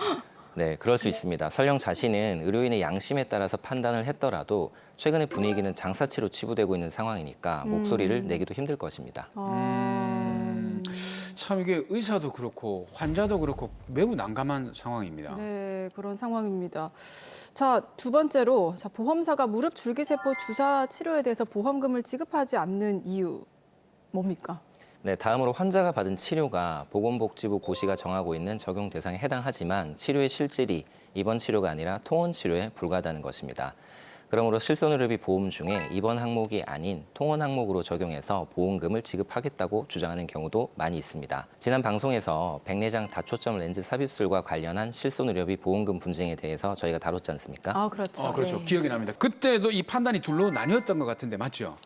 네, 그럴 수 있습니다. 설령 자신은 의료인의 양심에 따라서 판단을 했더라도 최근의 분위기는 장사치로 치부되고 있는 상황이니까 목소리를 내기도 힘들 것입니다. 참 이게 의사도 그렇고 환자도 그렇고 매우 난감한 상황입니다. 네, 그런 상황입니다. 자, 두 번째로 보험사가 무릎 줄기세포 주사 치료에 대해서 보험금을 지급하지 않는 이유 뭡니까? 네, 다음으로 환자가 받은 치료가 보건복지부 고시가 정하고 있는 적용 대상에 해당하지만 치료의 실질이 입원 치료가 아니라 통원 치료에 불과하다는 것입니다. 그러므로 실손의료비 보험 중에 입원 항목이 아닌 통원 항목으로 적용해서 보험금을 지급하겠다고 주장하는 경우도 많이 있습니다. 지난 방송에서 백내장 다초점 렌즈 삽입술과 관련한 실손의료비 보험금 분쟁에 대해서 저희가 다뤘지 않습니까? 그렇죠. 그렇죠. 네. 기억이 납니다. 그때도 이 판단이 둘로 나뉘었던 것 같은데 맞죠?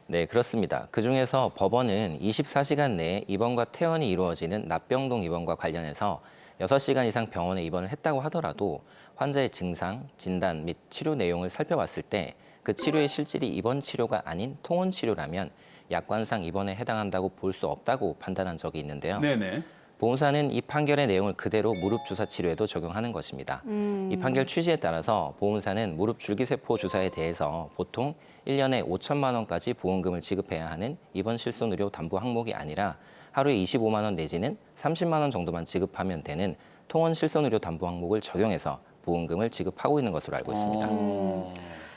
네, 그렇습니다. 그중에서 법원은 24시간 내에 입원과 퇴원이 이루어지는 납병동 입원과 관련해서 6시간 이상 병원에 입원을 했다고 하더라도 환자의 증상, 진단 및 치료 내용을 살펴봤을 때 그 치료의 실질이 입원 치료가 아닌 통원 치료라면 약관상 입원에 해당한다고 볼 수 없다고 판단한 적이 있는데요. 네네. 보험사는 이 판결의 내용을 그대로 무릎 주사 치료에도 적용하는 것입니다. 이 판결 취지에 따라서 보험사는 무릎 줄기세포 주사에 대해서 보통 1년에 5천만 원까지 보험금을 지급해야 하는 입원 실손의료 담보 항목이 아니라 하루에 25만 원 내지는 30만 원 정도만 지급하면 되는 통원 실손의료 담보 항목을 적용해서 보험금을 지급하고 있는 것으로 알고 있습니다.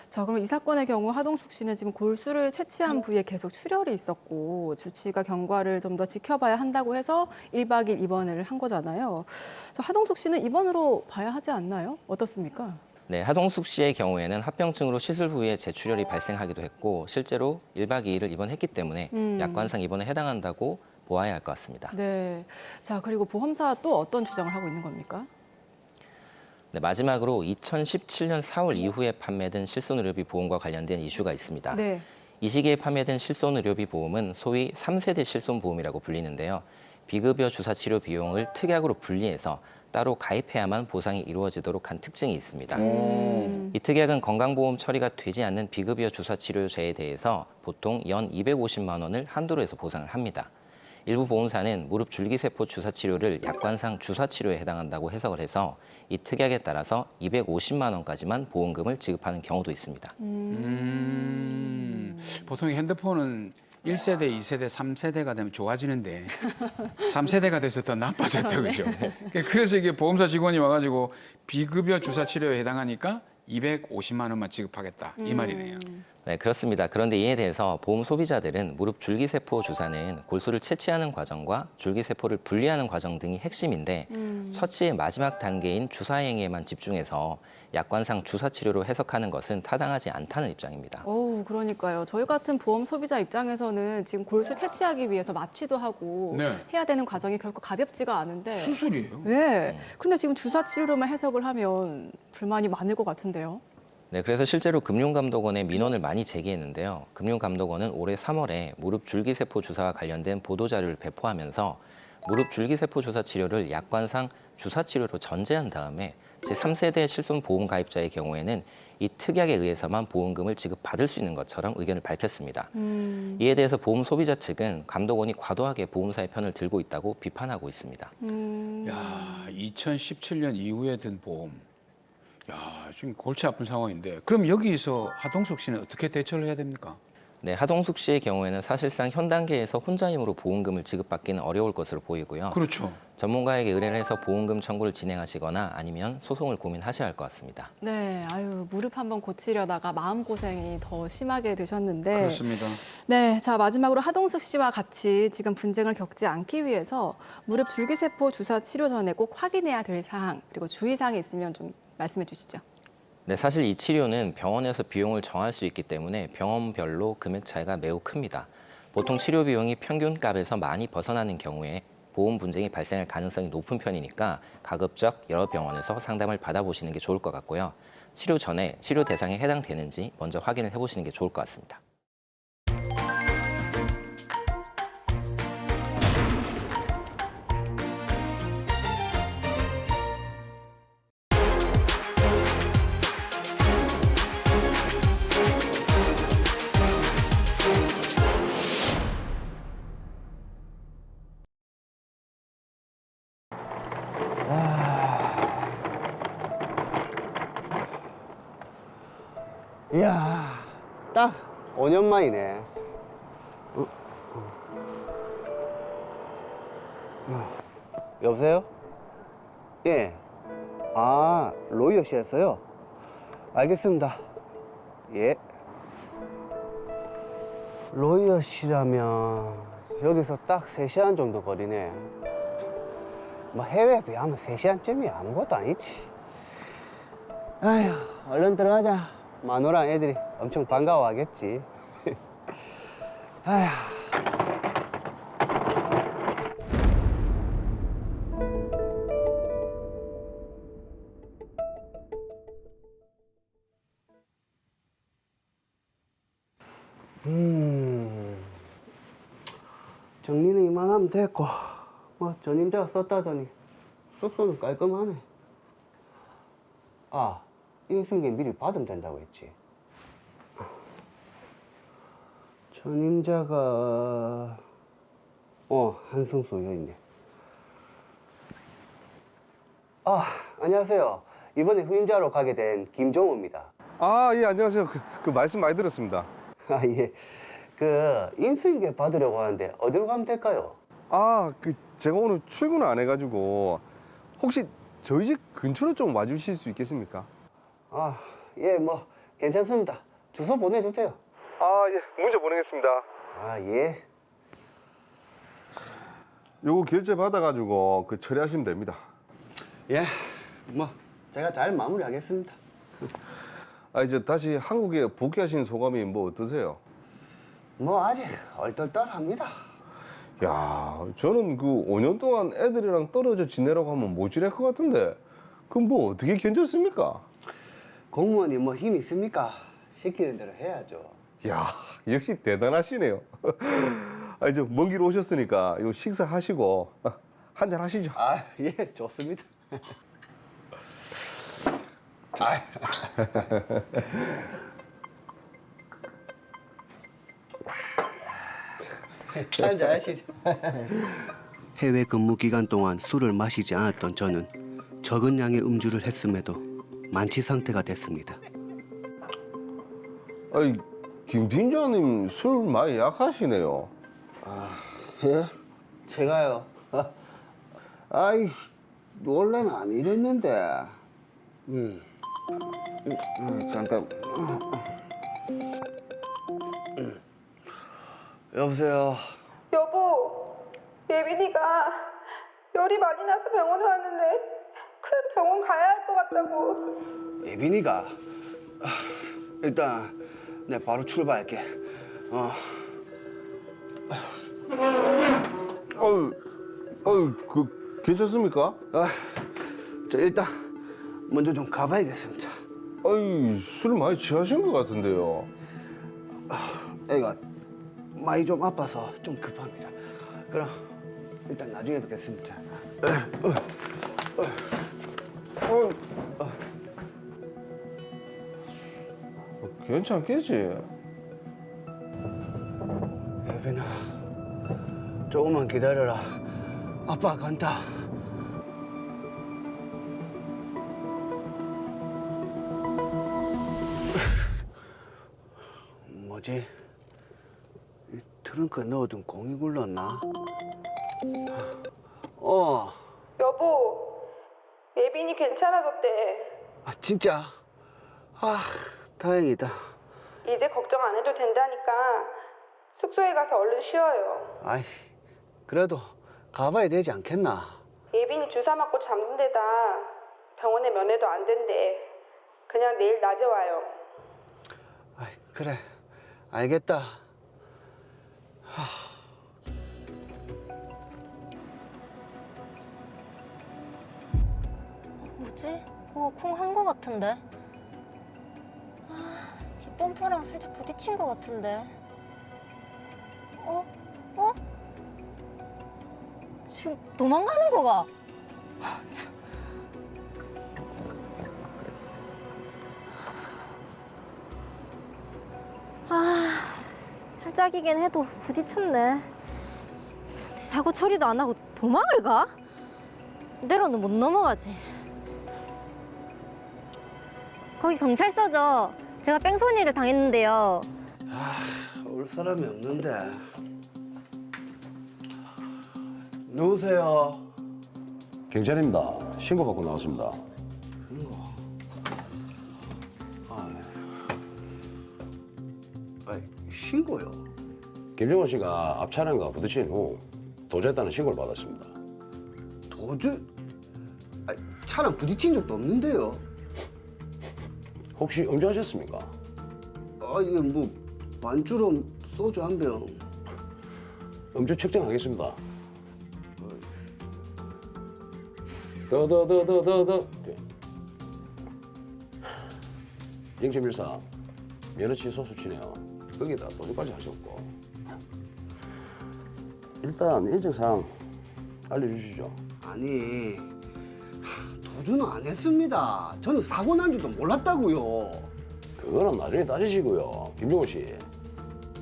자, 그럼 이 사건의 경우 하동숙 씨는 지금 골수를 채취한 부위에 계속 출혈이 있었고 주치의가 경과를 좀 더 지켜봐야 한다고 해서 1박 2일 입원을 한 거잖아요. 자, 하동숙 씨는 입원으로 봐야 하지 않나요? 어떻습니까? 네, 하동숙 씨의 경우에는 합병증으로 시술 후에 재출혈이 발생하기도 했고 실제로 1박 2일을 입원했기 때문에 약관상 입원에 해당한다고 보아야 할 것 같습니다. 네. 자, 그리고 보험사 또 어떤 주장을 하고 있는 겁니까? 네, 마지막으로 2017년 4월 이후에 판매된 실손의료비 보험과 관련된 이슈가 있습니다. 네. 이 시기에 판매된 실손의료비 보험은 소위 3세대 실손보험이라고 불리는데요. 비급여 주사 치료 비용을 특약으로 분리해서 따로 가입해야만 보상이 이루어지도록 한 특징이 있습니다. 이 특약은 건강보험 처리가 되지 않는 비급여 주사 치료제에 대해서 보통 연 250만 원을 한도로 해서 보상을 합니다. 일부 보험사는 무릎 줄기세포 주사 치료를 약관상 주사 치료에 해당한다고 해석을 해서 이 특약에 따라서 250만 원까지만 보험금을 지급하는 경우도 있습니다. 보통 핸드폰은 1세대, 2세대, 3세대가 되면 좋아지는데 3세대가 돼서 더 나빠졌다 그죠? 그래서 이게 보험사 직원이 와가지고 비급여 주사 치료에 해당하니까 250만 원만 지급하겠다 이 말이네요. 네, 그렇습니다. 그런데 이에 대해서 보험 소비자들은 무릎 줄기세포 주사는 골수를 채취하는 과정과 줄기세포를 분리하는 과정 등이 핵심인데 처치의 마지막 단계인 주사 행위에만 집중해서 약관상 주사 치료로 해석하는 것은 타당하지 않다는 입장입니다. 그러니까요. 저희 같은 보험 소비자 입장에서는 지금 골수 채취하기 위해서 마취도 하고 네. 해야 되는 과정이 결코 가볍지가 않은데. 수술이에요. 네. 근데 지금 주사 치료로만 해석을 하면 불만이 많을 것 같은데요. 네, 그래서 실제로 금융감독원에 민원을 많이 제기했는데요. 금융감독원은 올해 3월에 무릎 줄기세포 주사와 관련된 보도자료를 배포하면서 무릎 줄기세포 주사 치료를 약관상 주사 치료로 전제한 다음에 제3세대 실손 보험 가입자의 경우에는 이 특약에 의해서만 보험금을 지급받을 수 있는 것처럼 의견을 밝혔습니다. 이에 대해서 보험 소비자 측은 감독원이 과도하게 보험사의 편을 들고 있다고 비판하고 있습니다. 야, 2017년 이후에 든 보험. 야, 지금 골치 아픈 상황인데. 그럼 여기서 하동숙 씨는 어떻게 대처를 해야 됩니까? 네, 하동숙 씨의 경우에는 사실상 현 단계에서 혼자 힘으로 보험금을 지급받기는 어려울 것으로 보이고요. 그렇죠. 전문가에게 의뢰를 해서 보험금 청구를 진행하시거나 아니면 소송을 고민하셔야 할 것 같습니다. 네, 아유, 무릎 한번 고치려다가 마음고생이 더 심하게 되셨는데. 그렇습니다. 네, 자, 마지막으로 하동숙 씨와 같이 지금 분쟁을 겪지 않기 위해서 무릎 줄기세포 주사 치료 전에 꼭 확인해야 될 사항, 그리고 주의사항이 있으면 좀 말씀해 주시죠. 네, 사실 이 치료는 병원에서 비용을 정할 수 있기 때문에 병원별로 금액 차이가 매우 큽니다. 보통 치료 비용이 평균값에서 많이 벗어나는 경우에 보험 분쟁이 발생할 가능성이 높은 편이니까 가급적 여러 병원에서 상담을 받아보시는 게 좋을 것 같고요. 치료 전에 치료 대상에 해당되는지 먼저 확인을 해보시는 게 좋을 것 같습니다. 이야, 딱 5년 만이네. 여보세요? 예. 아, 로이어시에서요? 알겠습니다. 예. 로이어시라면 여기서 딱 3시간 정도 거리네. 뭐 해외에 비하면 3시간쯤이 아무것도 아니지. 아휴, 얼른 들어가자. 마누랑 애들이 엄청 반가워하겠지. 아휴. 정리는 이만하면 됐고, 뭐 전임자가 썼다더니 숙소는 깔끔하네. 아, 인수인계 미리 받으면 된다고 했지. 전임자가 한승수 여인네. 아, 안녕하세요. 이번에 후임자로 가게 된 김종호입니다. 아, 예, 안녕하세요. 그 말씀 많이 들었습니다. 아, 예. 인수인계 받으려고 하는데 어디로 가면 될까요? 아, 제가 오늘 출근을 안 해가지고 혹시 저희 집 근처로 좀 와주실 수 있겠습니까? 아, 예, 뭐 괜찮습니다. 주소 보내주세요. 아, 예, 문자 보내겠습니다. 아, 예. 요거 결제 받아가지고 처리하시면 됩니다. 예, 뭐 제가 잘 마무리하겠습니다. 아, 이제 다시 한국에 복귀하시는 소감이 뭐 어떠세요? 뭐 아직 얼떨떨합니다. 야, 저는 5년 동안 애들이랑 떨어져 지내라고 하면 못 지낼 것 같은데 그럼 뭐 어떻게 견뎠습니까? 공무원이 뭐 힘이 있습니까? 시키는 대로 해야죠. 야, 역시 대단하시네요. 아, 이제 먼 길 오셨으니까 요 식사하시고 한잔 하시죠. 아, 예, 좋습니다. 한잔 하시죠. 해외 근무 기간 동안 술을 마시지 않았던 저는 적은 양의 음주를 했음에도 만취 상태가 됐습니다. 아이, 김 팀장님 술 많이 약하시네요. 아, 예? 제가요? 아이, 원래는 안 이랬는데. 잠깐. 여보세요. 여보, 예빈이가 열이 많이 나서 병원에 왔는데 큰 병원 가야 할 것 같다고. 예빈이가 일단 내 바로 출발할게. 괜찮습니까? 저 일단 먼저 좀 가봐야겠습니다. 아이, 술 많이 취하신 것 같은데요. 애가 많이 좀 아파서 좀 급합니다. 그럼 일단 나중에 뵙겠습니다. 괜찮겠지? 예빈아, 조금만 기다려라. 아빠 간다. 뭐지? 이 트렁크에 넣어둔 공이 굴렀나? 여보, 예빈이 괜찮아졌대. 아, 진짜? 아, 다행이다. 이제 걱정 안 해도 된다니까. 숙소에 가서 얼른 쉬어요. 아이, 그래도 가봐야 되지 않겠나? 예빈이 주사 맞고 잠든 데다 병원에 면회도 안 된대. 그냥 내일 낮에 와요. 아이, 그래, 알겠다. 뭐지? 콩 한 거 같은데? 뒷범퍼랑 살짝 부딪힌 거 같은데? 지금 도망가는 거가? 살짝이긴 해도 부딪혔네. 사고 처리도 안 하고 도망을 가? 이대로는 못 넘어가지. 거기 경찰서죠. 제가 뺑소니를 당했는데요. 올 사람이 없는데. 누구세요? 경찰입니다. 신고받고 나왔습니다. 신고요? 김정호 씨가 앞차량과 부딪힌 후 도주했다는 신고를 받았습니다. 도주? 차랑 부딪힌 적도 없는데요. 혹시 음주하셨습니까? 이게 뭐 반주로 소주 한 병. 음주 측정하겠습니다. 네. 0.14 면허 취소 수치네요. 거기다 도주까지 하셨고. 일단 인증사항 알려주시죠. 아니, 도주는 안 했습니다. 저는 사고 난 줄도 몰랐다고요. 그거는 나중에 따지시고요. 김정호 씨,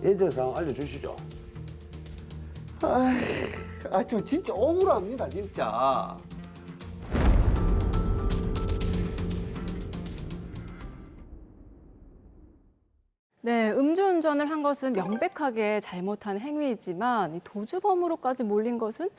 인증사항 알려주시죠. 저 진짜 억울합니다, 진짜. 네, 음주운전을 한 것은 명백하게 잘못한 행위이지만 이 도주범으로까지 몰린 것은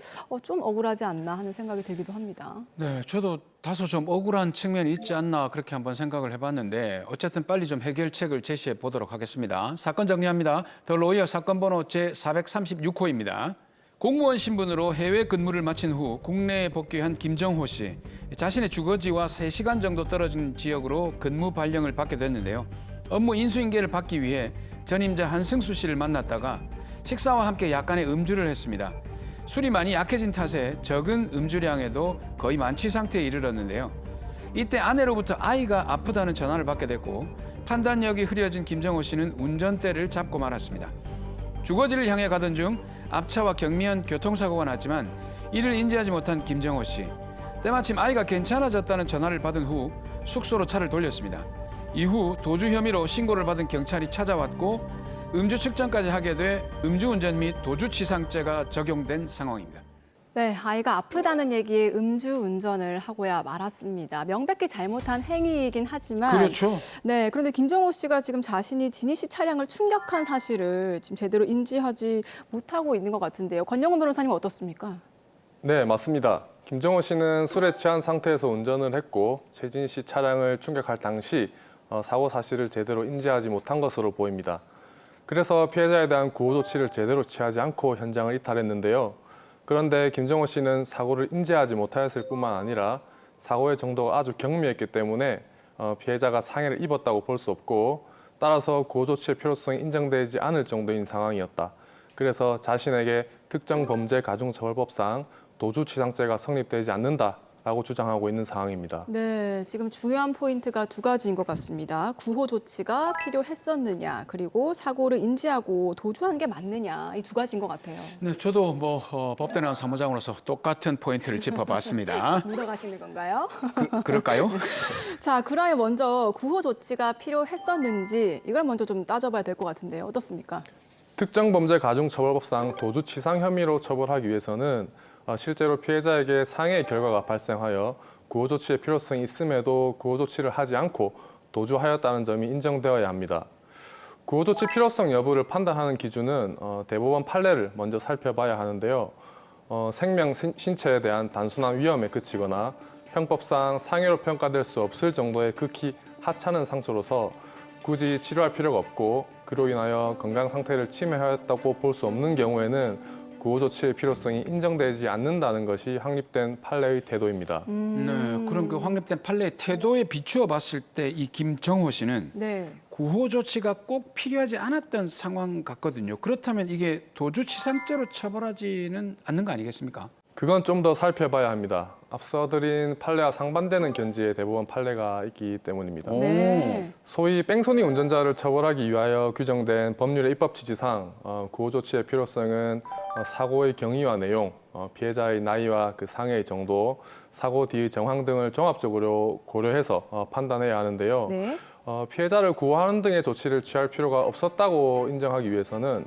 좀 억울하지 않나 하는 생각이 들기도 합니다. 네, 저도 다소 좀 억울한 측면이 있지 않나 그렇게 한번 생각을 해봤는데 어쨌든 빨리 좀 해결책을 제시해 보도록 하겠습니다. 사건 정리합니다. 더 로이어 사건 번호 제436호입니다. 공무원 신분으로 해외 근무를 마친 후 국내에 복귀한 김정호 씨. 자신의 주거지와 3시간 정도 떨어진 지역으로 근무 발령을 받게 됐는데요. 업무 인수인계를 받기 위해 전임자 한승수 씨를 만났다가 식사와 함께 약간의 음주를 했습니다. 술이 많이 약해진 탓에 적은 음주량에도 거의 만취 상태에 이르렀는데요. 이때 아내로부터 아이가 아프다는 전화를 받게 됐고 판단력이 흐려진 김정호 씨는 운전대를 잡고 말았습니다. 주거지를 향해 가던 중 앞차와 경미한 교통사고가 났지만 이를 인지하지 못한 김정호 씨. 때마침 아이가 괜찮아졌다는 전화를 받은 후 숙소로 차를 돌렸습니다. 이후 도주 혐의로 신고를 받은 경찰이 찾아왔고 음주 측정까지 하게 돼 음주운전 및 도주치상죄가 적용된 상황입니다. 네, 아이가 아프다는 얘기에 음주운전을 하고야 말았습니다. 명백히 잘못한 행위이긴 하지만 그렇죠. 네, 그런데 김정호 씨가 지금 자신이 진희 씨 차량을 충격한 사실을 지금 제대로 인지하지 못하고 있는 것 같은데요. 권영훈 변호사님 어떻습니까? 네, 맞습니다. 김정호 씨는 술에 취한 상태에서 운전을 했고 최진희 씨 차량을 충격할 당시 사고 사실을 제대로 인지하지 못한 것으로 보입니다. 그래서 피해자에 대한 구호 조치를 제대로 취하지 않고 현장을 이탈했는데요. 그런데 김정호 씨는 사고를 인지하지 못하였을 뿐만 아니라 사고의 정도가 아주 경미했기 때문에 피해자가 상해를 입었다고 볼 수 없고 따라서 구호 조치의 필요성이 인정되지 않을 정도인 상황이었다. 그래서 자신에게 특정 범죄 가중처벌법상 도주치상죄가 성립되지 않는다 라고 주장하고 있는 상황입니다. 네, 지금 중요한 포인트가 두 가지인 것 같습니다. 구호 조치가 필요했었느냐, 그리고 사고를 인지하고 도주한 게 맞느냐, 이 두 가지인 것 같아요. 네, 저도 법대나 사무장으로서 똑같은 포인트를 짚어봤습니다. 묻어가시는 건가요? 그럴까요? 자, 그라면 먼저 구호 조치가 필요했었는지 이걸 먼저 좀 따져봐야 될 것 같은데요. 어떻습니까? 특정범죄가중처벌법상 도주치상 혐의로 처벌하기 위해서는 실제로 피해자에게 상해의 결과가 발생하여 구호 조치의 필요성이 있음에도 구호 조치를 하지 않고 도주하였다는 점이 인정되어야 합니다. 구호 조치 필요성 여부를 판단하는 기준은 대법원 판례를 먼저 살펴봐야 하는데요. 생명, 신체에 대한 단순한 위험에 그치거나 형법상 상해로 평가될 수 없을 정도의 극히 하찮은 상처로서 굳이 치료할 필요가 없고 그로 인하여 건강 상태를 침해하였다고 볼 수 없는 경우에는 구호 조치의 필요성이 인정되지 않는다는 것이 확립된 판례의 태도입니다. 네, 그럼 그 확립된 판례의 태도에 비추어 봤을 때 이 김정호 씨는 네. 구호 조치가 꼭 필요하지 않았던 상황 같거든요. 그렇다면 이게 도주치상죄로 처벌하지는 않는 거 아니겠습니까? 그건 좀 더 살펴봐야 합니다. 앞서 드린 판례와 상반되는 견지의 대법원 판례가 있기 때문입니다. 네. 소위 뺑소니 운전자를 처벌하기 위하여 규정된 법률의 입법 취지상 구호 조치의 필요성은 사고의 경위와 내용, 피해자의 나이와 그 상해의 정도, 사고 뒤의 정황 등을 종합적으로 고려해서 판단해야 하는데요. 네. 피해자를 구호하는 등의 조치를 취할 필요가 없었다고 인정하기 위해서는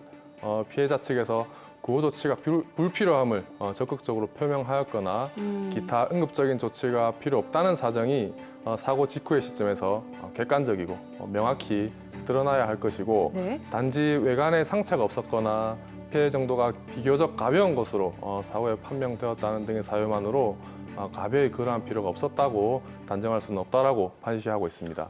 피해자 측에서 구호 조치가 불필요함을 적극적으로 표명하였거나 기타 응급적인 조치가 필요 없다는 사정이 사고 직후의 시점에서 객관적이고 명확히 드러나야 할 것이고 네. 단지 외관에 상처가 없었거나 피해 정도가 비교적 가벼운 것으로 사고에 판명되었다는 등의 사유만으로 가벼이 그러한 필요가 없었다고 단정할 수는 없다라고 판시하고 있습니다.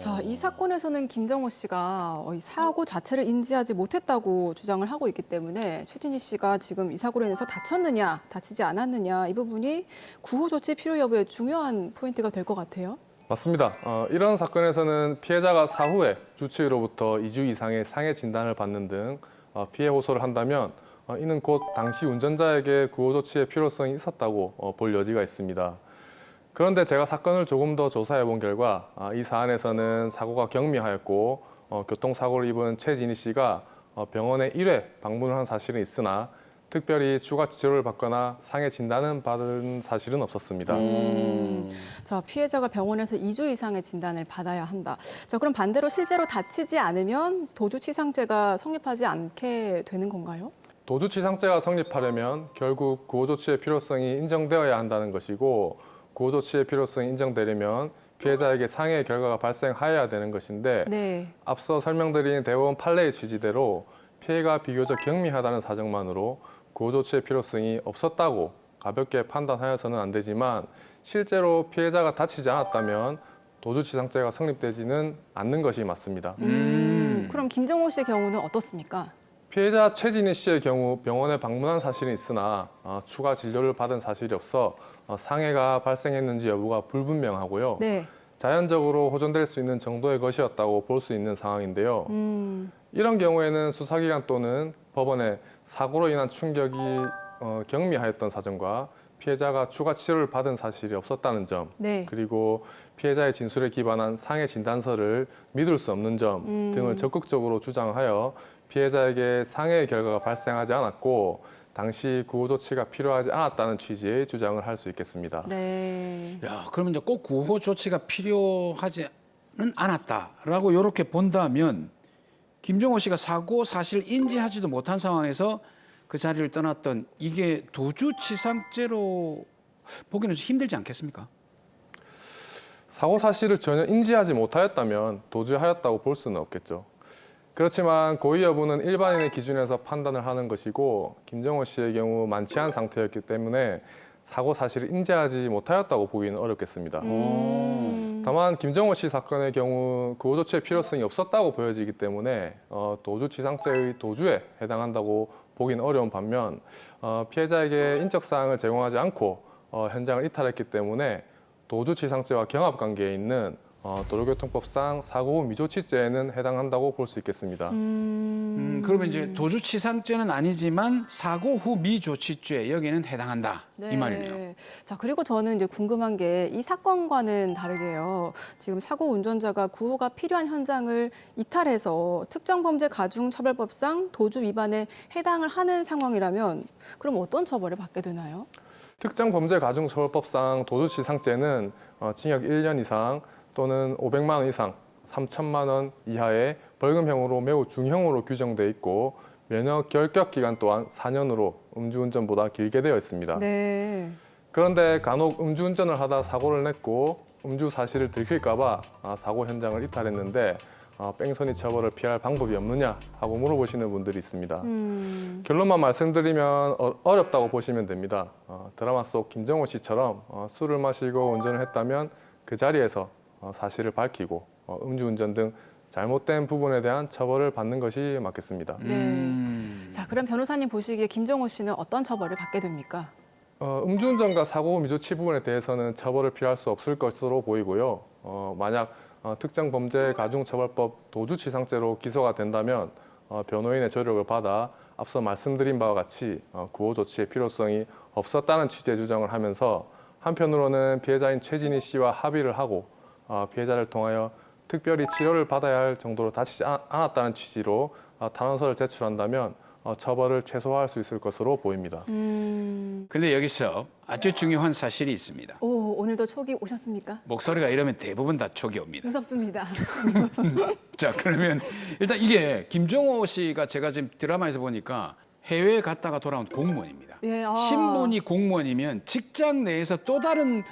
자, 이 사건에서는 김정호 씨가 이 사고 자체를 인지하지 못했다고 주장을 하고 있기 때문에 최진희 씨가 지금 이 사고로 인해서 다쳤느냐, 다치지 않았느냐 이 부분이 구호 조치 필요 여부에 중요한 포인트가 될 것 같아요. 맞습니다. 이런 사건에서는 피해자가 사후에 주치의로부터 2주 이상의 상해 진단을 받는 등 피해 호소를 한다면 이는 곧 당시 운전자에게 구호 조치의 필요성이 있었다고 볼 여지가 있습니다. 그런데 제가 사건을 조금 더 조사해 본 결과 이 사안에서는 사고가 경미하였고 교통사고를 입은 최진희 씨가 병원에 1회 방문을 한 사실은 있으나 특별히 추가 치료를 받거나 상해 진단은 받은 사실은 없었습니다. 자, 피해자가 병원에서 2주 이상의 진단을 받아야 한다. 자, 그럼 반대로 실제로 다치지 않으면 도주치상죄가 성립하지 않게 되는 건가요? 도주치상죄가 성립하려면 결국 구호 조치의 필요성이 인정되어야 한다는 것이고 구호 조치의 필요성이 인정되려면 피해자에게 상해의 결과가 발생하여야 되는 것인데 네. 앞서 설명드린 대법원 판례의 취지대로 피해가 비교적 경미하다는 사정만으로 구호 조치의 필요성이 없었다고 가볍게 판단하여서는 안 되지만 실제로 피해자가 다치지 않았다면 도주치상죄가 성립되지는 않는 것이 맞습니다. 그럼 김정호 씨의 경우는 어떻습니까? 피해자 최진희 씨의 경우 병원에 방문한 사실은 있으나 추가 진료를 받은 사실이 없어 상해가 발생했는지 여부가 불분명하고요. 네. 자연적으로 호전될 수 있는 정도의 것이었다고 볼 수 있는 상황인데요. 이런 경우에는 수사기관 또는 법원에 사고로 인한 충격이 경미하였던 사정과 피해자가 추가 치료를 받은 사실이 없었다는 점, 네. 그리고 피해자의 진술에 기반한 상해 진단서를 믿을 수 없는 점 등을 적극적으로 주장하여 피해자에게 상해의 결과가 발생하지 않았고 당시 구호 조치가 필요하지 않았다는 취지의 주장을 할 수 있겠습니다. 네. 야, 그러면 이제 꼭 구호 조치가 필요하지는 않았다라고 이렇게 본다면 김정호 씨가 사고 사실을 인지하지도 못한 상황에서 그 자리를 떠났던 이게 도주치상죄로 보기는 좀 힘들지 않겠습니까? 사고 사실을 전혀 인지하지 못하였다면 도주하였다고 볼 수는 없겠죠. 그렇지만 고의 여부는 일반인의 기준에서 판단을 하는 것이고 김정호 씨의 경우 만취한 상태였기 때문에 사고 사실을 인지하지 못하였다고 보기는 어렵겠습니다. 다만 김정호 씨 사건의 경우 구호 조치의 필요성이 없었다고 보여지기 때문에 도주치상죄의 도주에 해당한다고 보기는 어려운 반면 피해자에게 인적 사항을 제공하지 않고 현장을 이탈했기 때문에 도주치상죄와 경합관계에 있는 도로교통법상 사고 후 미조치죄에는 해당한다고 볼 수 있겠습니다. 그러면 이제 도주치상죄는 아니지만 사고 후 미조치죄 여기는 해당한다 이 말이네요. 자, 그리고 저는 이제 궁금한 게 이 사건과는 다르게요. 지금 사고 운전자가 구호가 필요한 현장을 이탈해서 특정범죄가중처벌법상 도주 위반에 해당을 하는 상황이라면 그럼 어떤 처벌을 받게 되나요? 특정범죄가중처벌법상 도주치상죄는 징역 1년 이상 또는 500만 원 이상 3천만 원 이하의 벌금형으로 매우 중형으로 규정돼 있고 면허 결격 기간 또한 4년으로 음주운전보다 길게 되어 있습니다. 네. 그런데 간혹 음주운전을 하다 사고를 냈고 음주 사실을 들킬까 봐 사고 현장을 이탈했는데 뺑소니 처벌을 피할 방법이 없느냐 하고 물어보시는 분들이 있습니다. 결론만 말씀드리면 어렵다고 보시면 됩니다. 드라마 속 김정호 씨처럼 술을 마시고 운전을 했다면 그 자리에서 사실을 밝히고 음주운전 등 잘못된 부분에 대한 처벌을 받는 것이 맞겠습니다. 자, 그럼 변호사님 보시기에 김정호 씨는 어떤 처벌을 받게 됩니까? 음주운전과 사고 미조치 부분에 대해서는 처벌을 피할 수 없을 것으로 보이고요. 만약 특정범죄가중처벌법 도주치상죄로 기소가 된다면 변호인의 조력을 받아 앞서 말씀드린 바와 같이 구호 조치의 필요성이 없었다는 취지의 주장을 하면서 한편으로는 피해자인 최진희 씨와 합의를 하고 피해자를 통하여 특별히 치료를 받아야 할 정도로 다치지 않았다는 취지로 탄원서를 제출한다면 처벌을 최소화할 수 있을 것으로 보입니다. 근데 여기서 아주 중요한 사실이 있습니다. 오, 오늘도 촉이 오셨습니까? 목소리가 이러면 대부분 다 촉이 옵니다. 무섭습니다. 자, 그러면 일단 이게 김정호 씨가 제가 지금 드라마에서 보니까 해외에 갔다가 돌아온 공무원입니다. 예, 신분이 공무원이면 직장 내에서 또 다른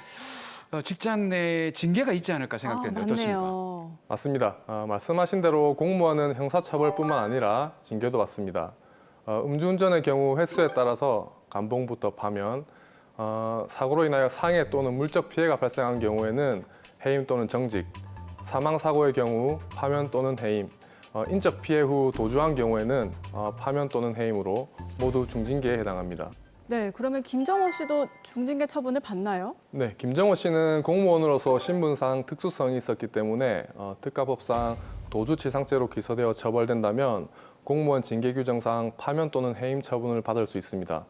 직장 내 징계가 있지 않을까 생각되는데 어떻습니까? 맞습니다. 말씀하신 대로 공무원은 형사처벌뿐만 아니라 징계도 받습니다. 음주운전의 경우 횟수에 따라서 감봉부터 파면, 사고로 인하여 상해 또는 물적 피해가 발생한 경우에는 해임 또는 정직, 사망사고의 경우 파면 또는 해임, 인적 피해 후 도주한 경우에는 파면 또는 해임으로 모두 중징계에 해당합니다. 네, 그러면 김정호 씨도 중징계 처분을 받나요? 네, 김정호 씨는 공무원으로서 신분상 특수성이 있었기 때문에 특가법상 도주치상죄로 기소되어 처벌된다면 공무원 징계 규정상 파면 또는 해임 처분을 받을 수 있습니다.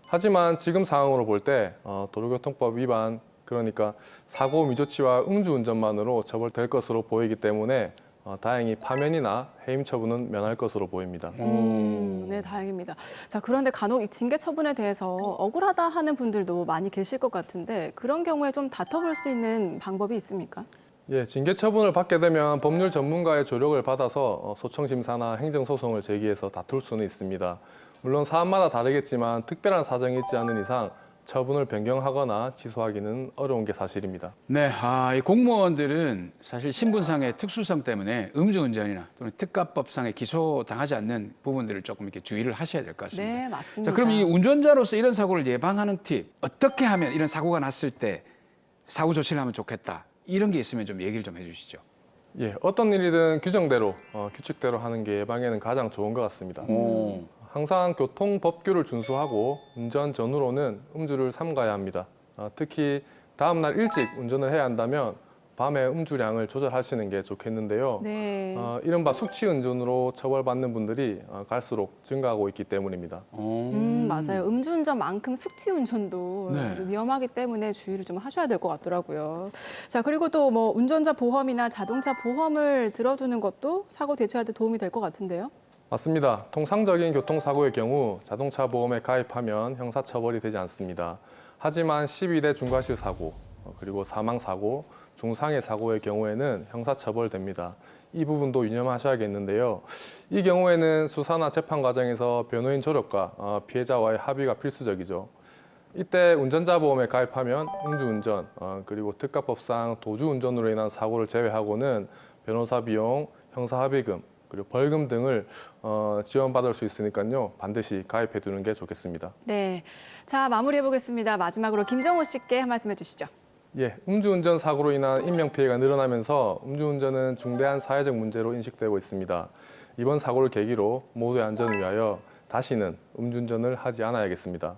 하지만 지금 상황으로 볼 때 도로교통법 위반, 그러니까 사고 미조치와 음주운전만으로 처벌될 것으로 보이기 때문에 다행히 파면이나 해임 처분은 면할 것으로 보입니다. 네, 다행입니다. 자, 그런데 간혹 이 징계 처분에 대해서 억울하다 하는 분들도 많이 계실 것 같은데 그런 경우에 좀 다퉈볼 수 있는 방법이 있습니까? 예, 징계 처분을 받게 되면 법률 전문가의 조력을 받아서 소청 심사나 행정 소송을 제기해서 다툴 수는 있습니다. 물론 사안마다 다르겠지만 특별한 사정이 있지 않은 이상 처분을 변경하거나 취소하기는 어려운 게 사실입니다. 네, 이 공무원들은 사실 신분상의 특수성 때문에 음주운전이나 또는 특가법상에 기소당하지 않는 부분들을 조금 이렇게 주의를 하셔야 될 것 같습니다. 네, 맞습니다. 자, 그럼 이 운전자로서 이런 사고를 예방하는 팁, 어떻게 하면 이런 사고가 났을 때 사고 조치를 하면 좋겠다, 이런 게 있으면 좀 얘기를 좀 해주시죠. 예, 어떤 일이든 규정대로, 규칙대로 하는 게 예방에는 가장 좋은 것 같습니다. 항상 교통법규를 준수하고 운전 전후로는 음주를 삼가야 합니다. 특히 다음 날 일찍 운전을 해야 한다면 밤에 음주량을 조절하시는 게 좋겠는데요. 네. 이른바 숙취운전으로 처벌받는 분들이 갈수록 증가하고 있기 때문입니다. 맞아요. 음주운전만큼 숙취운전도 네. 위험하기 때문에 주의를 좀 하셔야 될 것 같더라고요. 자, 그리고 또 뭐 운전자 보험이나 자동차 보험을 들어두는 것도 사고 대처할 때 도움이 될 것 같은데요. 맞습니다. 통상적인 교통사고의 경우 자동차 보험에 가입하면 형사처벌이 되지 않습니다. 하지만 12대 중과실 사고, 그리고 사망사고, 중상해 사고의 경우에는 형사처벌됩니다. 이 부분도 유념하셔야겠는데요. 이 경우에는 수사나 재판 과정에서 변호인 조력과 피해자와의 합의가 필수적이죠. 이때 운전자 보험에 가입하면 음주운전, 그리고 특가법상 도주운전으로 인한 사고를 제외하고는 변호사 비용, 형사합의금, 그리고 벌금 등을 지원받을 수 있으니까요. 반드시 가입해 두는 게 좋겠습니다. 네, 자, 마무리해 보겠습니다. 마지막으로 김정호 씨께 한 말씀 해주시죠. 예, 음주운전 사고로 인한 인명피해가 늘어나면서 음주운전은 중대한 사회적 문제로 인식되고 있습니다. 이번 사고를 계기로 모두의 안전을 위하여 다시는 음주운전을 하지 않아야겠습니다.